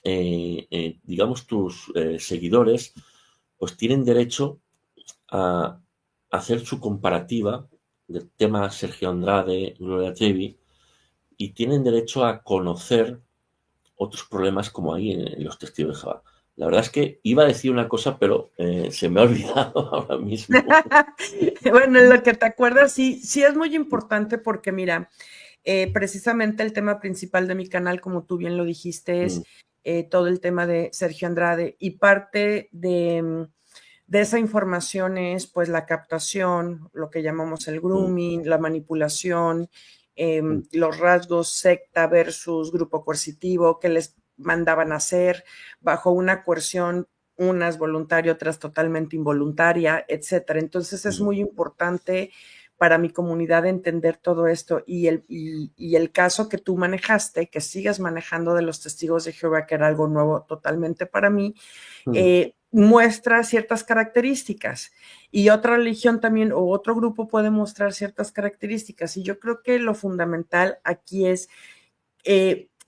digamos, tus seguidores pues tienen derecho a hacer su comparativa del tema Sergio Andrade, Gloria Trevi, y tienen derecho a conocer otros problemas como hay en los testigos de Jehová. La verdad es que iba a decir una cosa, pero se me ha olvidado ahora mismo. Bueno, en lo que te acuerdas, sí, sí es muy importante porque mira, precisamente el tema principal de mi canal, como tú bien lo dijiste, es Mm, todo el tema de Sergio Andrade, y parte de esa información es pues la captación, lo que llamamos el mm, grooming, la manipulación, mm, los rasgos secta versus grupo coercitivo, que les mandaban a hacer bajo una coerción, unas voluntaria, otras totalmente involuntaria, etcétera. Entonces es mm, muy importante para mi comunidad entender todo esto, y el caso que tú manejaste, que sigues manejando de los testigos de Jehová, que era algo nuevo totalmente para mí, mm, muestra ciertas características, y otra religión también o otro grupo puede mostrar ciertas características. Y yo creo que lo fundamental aquí es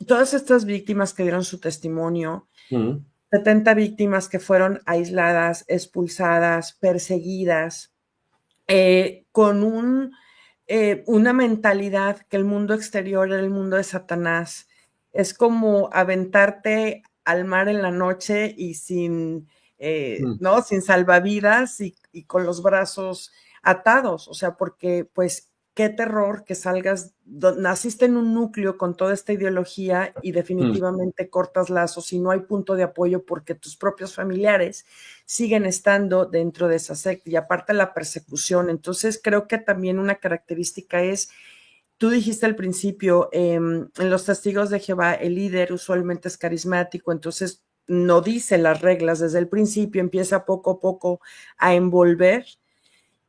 todas estas víctimas que dieron su testimonio, mm, 70 víctimas que fueron aisladas, expulsadas, perseguidas, con una mentalidad que el mundo exterior era el mundo de Satanás. Es como aventarte al mar en la noche y mm, ¿no?, sin salvavidas, y con los brazos atados, o sea, porque pues qué terror que salgas, naciste en un núcleo con toda esta ideología y mm. definitivamente cortas lazos y no hay punto de apoyo porque tus propios familiares siguen estando dentro de esa secta, y aparte la persecución. Entonces creo que también una característica es, tú dijiste al principio, en los testigos de Jehová el líder usualmente es carismático, entonces no dice las reglas desde el principio, empieza poco a poco a envolver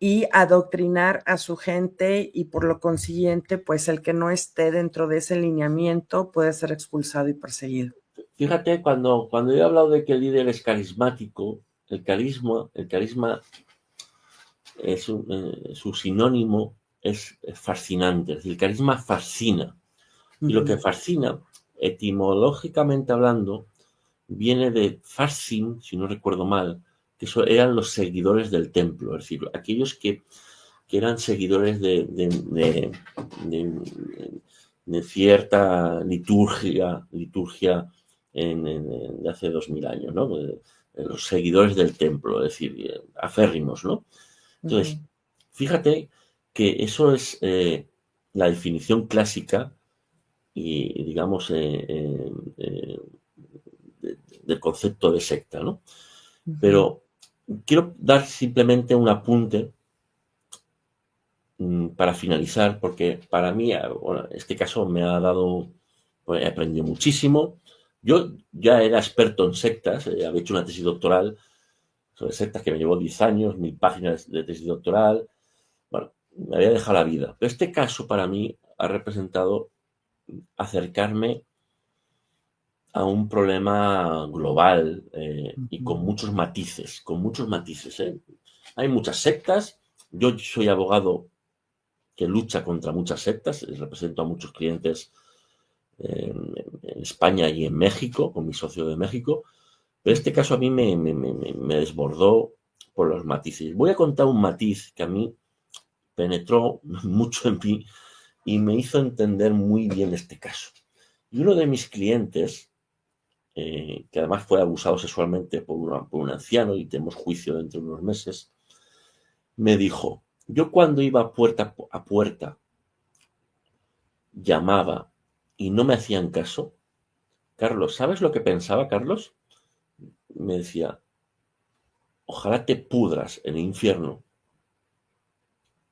y adoctrinar a su gente, y por lo consiguiente, pues el que no esté dentro de ese lineamiento puede ser expulsado y perseguido. Fíjate, cuando he hablado de que el líder es carismático, el carisma su sinónimo es fascinante, es decir, el carisma fascina. Y lo que Ujú, fascina, etimológicamente hablando, viene de fascin, si no recuerdo mal, que eso eran los seguidores del templo, es decir, aquellos que eran seguidores de cierta liturgia de hace 2000 años, ¿no? Los seguidores del templo, es decir, aférrimos, ¿no? ujú, Entonces, fíjate que eso es la definición clásica y, digamos, del concepto de secta, ¿no? ujú, Pero quiero dar simplemente un apunte para finalizar, porque para mí, bueno, este caso me ha dado, pues, he aprendido muchísimo. Yo ya era experto en sectas, había hecho una tesis doctoral sobre sectas que me llevó 10 años, 1000 páginas de tesis doctoral. Bueno, me había dejado la vida. Pero este caso para mí ha representado acercarme a un problema global y ujú. con muchos matices. Hay muchas sectas, yo soy abogado que lucha contra muchas sectas, represento a muchos clientes en España y en México, con mi socio de México, pero este caso a mí me desbordó por los matices. Voy a contar un matiz que a mí penetró mucho en mí y me hizo entender muy bien este caso. Y uno de mis clientes, que además fue abusado sexualmente por un anciano y tenemos juicio dentro de unos meses, me dijo, yo cuando iba puerta a puerta, llamaba y no me hacían caso, Carlos, ¿sabes lo que pensaba, Carlos? Me decía, ojalá te pudras en el infierno,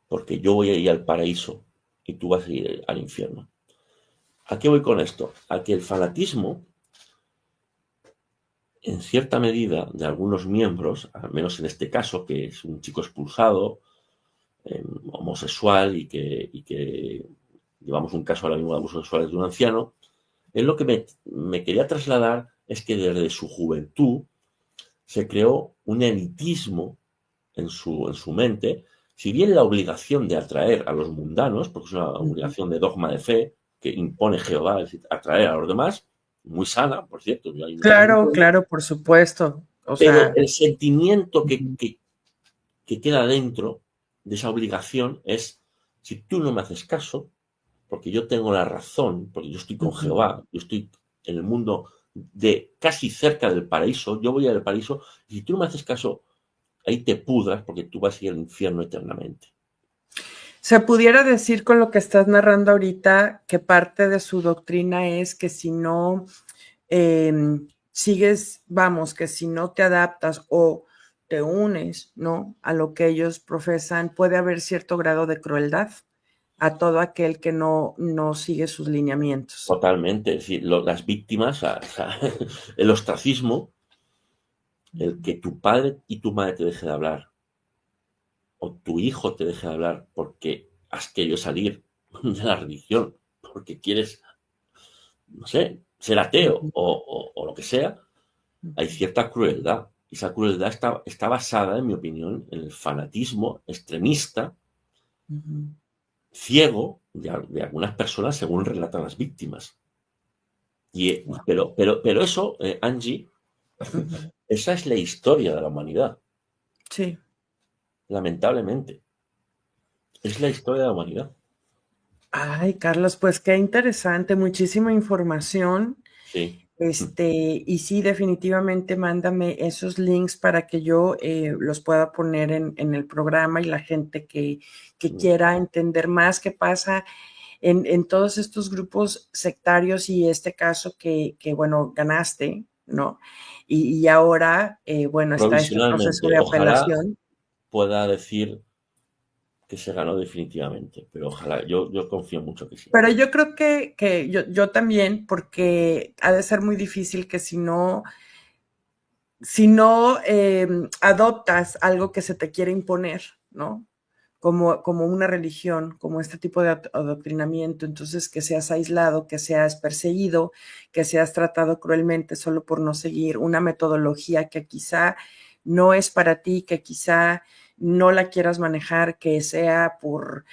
porque yo voy a ir al paraíso y tú vas a ir al infierno. ¿A qué voy con esto? A que el fanatismo, en cierta medida, de algunos miembros, al menos en este caso, que es un chico expulsado, homosexual y que llevamos un caso ahora mismo de abusos sexuales de un anciano, él lo que me quería trasladar es que desde su juventud se creó un elitismo en su mente, si bien la obligación de atraer a los mundanos, porque es una Ujú. obligación de dogma de fe que impone Jehová, es decir, atraer a los demás, muy sana, por cierto, yo ahí no tengo ningún Claro, problema, claro, por supuesto. O pero sea, el sentimiento que, ujú, que, que queda dentro de esa obligación es, si tú no me haces caso, porque yo tengo la razón, porque yo estoy con ujú. Jehová, yo estoy en el mundo de casi cerca del paraíso, yo voy al paraíso, y si tú no me haces caso, ahí te pudras porque tú vas a ir al infierno eternamente. Se pudiera decir con lo que estás narrando ahorita que parte de su doctrina es que si no sigues, vamos, que si no te adaptas o te unes, ¿no? A lo que ellos profesan, puede haber cierto grado de crueldad a todo aquel que no sigue sus lineamientos. Totalmente, es decir, las víctimas, el ostracismo, el Ujú, que tu padre y tu madre te dejen de hablar, o tu hijo te deje de hablar porque has querido salir de la religión, porque quieres, no sé, ser ateo ujú, o lo que sea, hay ujú, cierta crueldad. Y esa crueldad está basada, en mi opinión, en el fanatismo extremista, ujú. ciego de algunas personas, según relatan las víctimas. Guau. Pero eso, Angie, Ujú. esa es la historia de la humanidad, Sí. lamentablemente. Es la historia de la humanidad. Ay, Carlos, pues qué interesante, muchísima información. Sí. Y sí, definitivamente mándame esos links para que yo los pueda poner en el programa y la gente que quiera entender más qué pasa en todos estos grupos sectarios y este caso bueno, ganaste, ¿no? Y ahora, bueno, está este proceso Provisionalmente. de Ojalá apelación. pueda decir que se ganó definitivamente, pero ojalá, yo confío mucho que sí. Pero yo creo que yo también, porque ha de ser muy difícil que si no adoptas algo que se te quiere imponer, ¿no? como una religión, como este tipo de adoctrinamiento, entonces que seas aislado, que seas perseguido, que seas tratado cruelmente solo por no seguir una metodología que quizá no es para ti, que quizá no la quieras manejar, que sea por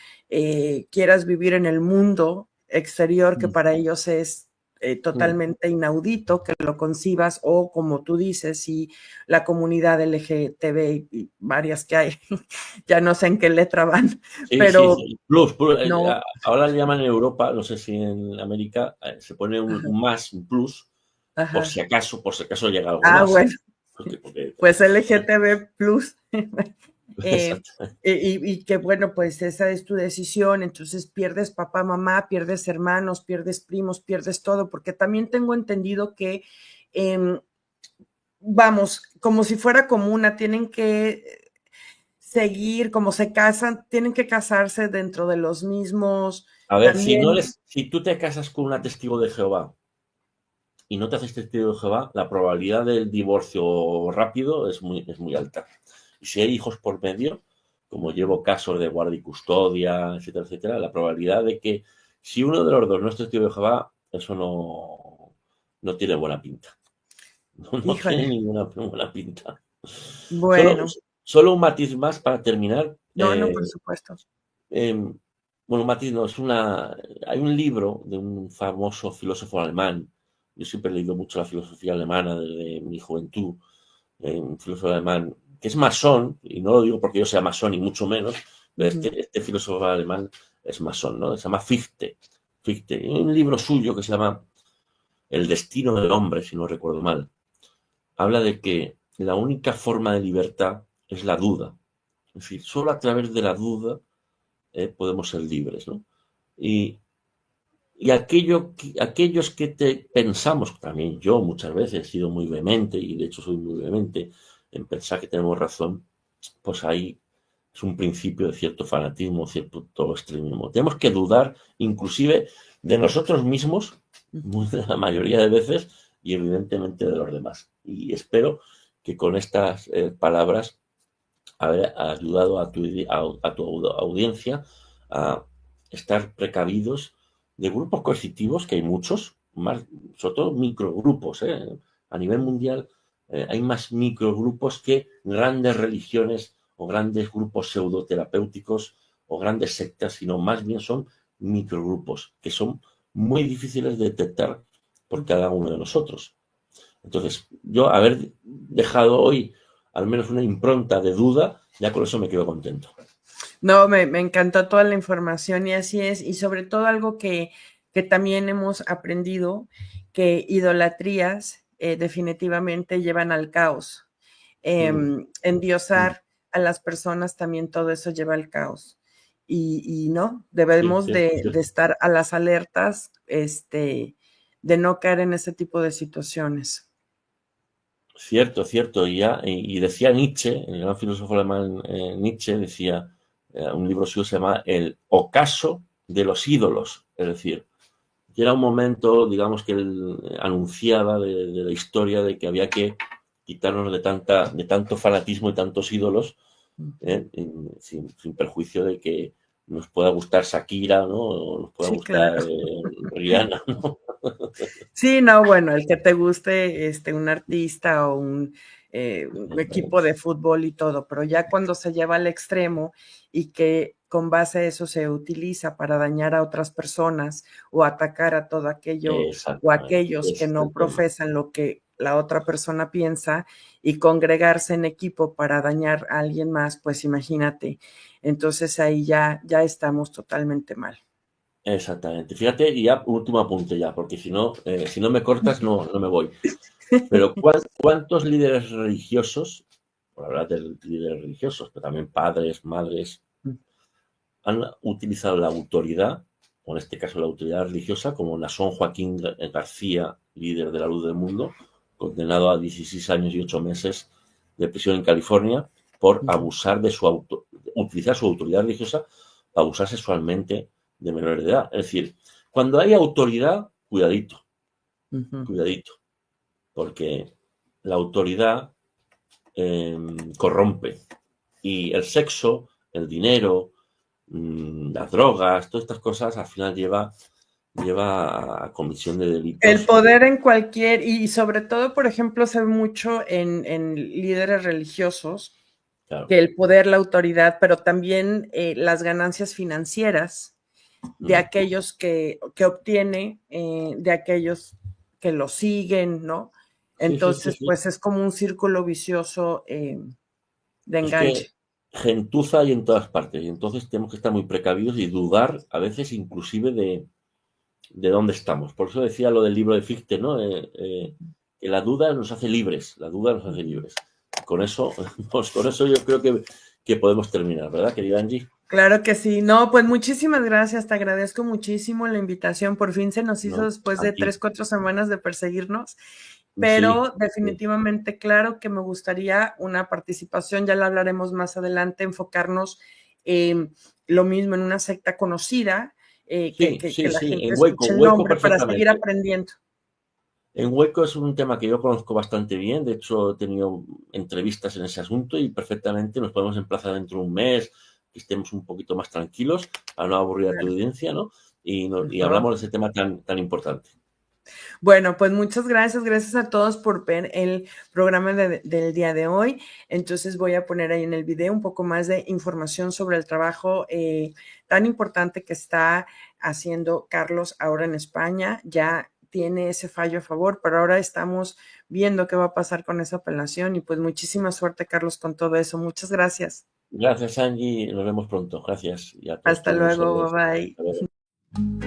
quieras vivir en el mundo exterior, que para ellos es totalmente inaudito que lo concibas, o como tú dices, si la comunidad LGTB y varias que hay, ya no sé en qué letra van, Sí, sí, pero sí. Plus, no, ahora le llaman en Europa, no sé si en América, se pone ajá, un más, un plus, ajá. por si acaso llega algo Ah, más. bueno, Porque pues LGTB plus. exacto. Y que bueno, pues esa es tu decisión, entonces pierdes papá, mamá, pierdes hermanos, pierdes primos, pierdes todo, porque también tengo entendido que, vamos, como si fuera comuna, tienen que seguir, como se casan, tienen que casarse dentro de los mismos, A ver, también, si tú te casas con una testigo de Jehová y no te haces testigo de Jehová, la probabilidad del divorcio rápido es muy alta. Y si hay hijos por medio, como llevo casos de guardia y custodia, etcétera, etcétera, la probabilidad de que si uno de los dos no es testigo de Jehová, eso no tiene buena pinta. No tiene híjole, ninguna buena pinta. Solo, bueno, solo un matiz más para terminar. no, no, por supuesto. Em, bueno, un matiz no, hay un libro de un famoso filósofo alemán. Yo siempre he leído mucho la filosofía alemana desde mi juventud. Un filósofo alemán que es masón, y no lo digo porque yo sea masón, ni mucho menos, pero Ujú. este filósofo alemán es masón, ¿no? Se llama Fichte. Fichte. Y hay un libro suyo que se llama El destino del hombre, si no recuerdo mal. Habla de que la única forma de libertad es la duda. Es decir, solo a través de la duda podemos ser libres, ¿no? Y, y aquellos que pensamos, también yo muchas veces he sido muy vehemente, y de hecho soy muy vehemente en pensar que tenemos razón, pues ahí es un principio de cierto fanatismo, cierto extremismo. Tenemos que dudar inclusive de nosotros mismos, la mayoría de veces, y evidentemente de los demás. Y espero que con estas palabras haber ayudado a tu audiencia a estar precavidos de grupos coercitivos, que hay muchos, más, sobre todo microgrupos. A nivel mundial hay más microgrupos que grandes religiones o grandes grupos pseudoterapéuticos o grandes sectas, sino más bien son microgrupos que son muy difíciles de detectar por cada uno de nosotros. Entonces, yo haber dejado hoy al menos una impronta de duda, ya con eso me quedo contento. No, me encantó toda la información y así es, y sobre todo algo que también hemos aprendido, que idolatrías definitivamente llevan al caos. Mm, mm, Endiosar a las personas también todo eso lleva al caos. Y no, sí, debemos cierto, de cierto. estar a las alertas, de no caer en ese tipo de situaciones. Cierto, cierto. Y decía Nietzsche, el gran filósofo alemán Nietzsche, decía, un libro suyo se llama El ocaso de los ídolos. Es decir, que era un momento, digamos, que él anunciaba de la historia de que había que quitarnos de tanto fanatismo y tantos ídolos, Ujú. sin perjuicio de que nos pueda gustar Shakira, ¿no? O nos pueda Sí, gustar claro. Rihanna, ¿no? Sí, no, bueno, el que te guste un artista o un equipo de fútbol y todo, pero ya cuando se lleva al extremo y que con base a eso se utiliza para dañar a otras personas o atacar a todo aquello o Exactamente, aquellos que ese es no el tema. profesan lo que la otra persona piensa y congregarse en equipo para dañar a alguien más, pues imagínate. Entonces ahí ya estamos totalmente mal. Exactamente. Fíjate, y ya último apunte ya, porque si no me cortas, no me voy. Pero ¿cuántos líderes religiosos, por hablar de líderes religiosos, pero también padres, madres, han utilizado la autoridad, o en este caso la autoridad religiosa, como Nasón Joaquín García, líder de la Luz del Mundo, condenado a 16 años y 8 meses de prisión en California por Ujú, abusar utilizar su autoridad religiosa para abusar sexualmente de menores de edad? Es decir, cuando hay autoridad, cuidadito, ujú. cuidadito, porque la autoridad corrompe, y el sexo, el dinero, las drogas, todas estas cosas al final lleva a comisión de El delitos. poder en cualquier, y sobre todo, por ejemplo, se ve mucho en líderes religiosos, Claro. que el poder, la autoridad, pero también las ganancias financieras de aquellos que obtiene, de aquellos que lo siguen, ¿no? Sí, sí, sí, Entonces, sí. pues es como un círculo vicioso de Es que enganche. gentuza hay en todas partes y entonces tenemos que estar muy precavidos y dudar a veces inclusive de dónde estamos. Por eso decía lo del libro de Fichte, ¿no? Que la duda nos hace libres, la duda nos hace libres. Con eso, pues con eso yo creo que podemos terminar, ¿verdad, querida Angie? Claro que sí. No, pues muchísimas gracias. Te agradezco muchísimo la invitación. Por fin se nos hizo No, después a de ti. 3, 4 semanas de perseguirnos, Sí, pero definitivamente claro que me gustaría una participación, ya la hablaremos más adelante, enfocarnos lo mismo en una secta conocida, sí, sí, que la sí, gente en Hueco, escuche el Hueco nombre para seguir perfectamente. aprendiendo. En Hueco es un tema que yo conozco bastante bien, de hecho he tenido entrevistas en ese asunto y perfectamente nos podemos emplazar dentro de un mes, que estemos un poquito más tranquilos para no aburrir a tu Claro. audiencia, ¿no? Y Ajá. hablamos de ese tema tan importante. Bueno, pues muchas gracias, gracias a todos por ver el programa del día de hoy. Entonces voy a poner ahí en el video un poco más de información sobre el trabajo tan importante que está haciendo Carlos ahora en España. Ya tiene ese fallo a favor, pero ahora estamos viendo qué va a pasar con esa apelación y pues muchísima suerte, Carlos, con todo eso. Muchas gracias. Gracias, Angie, nos vemos pronto. Gracias y a todos Hasta tus luego, seguidores. bye Hasta luego. bye.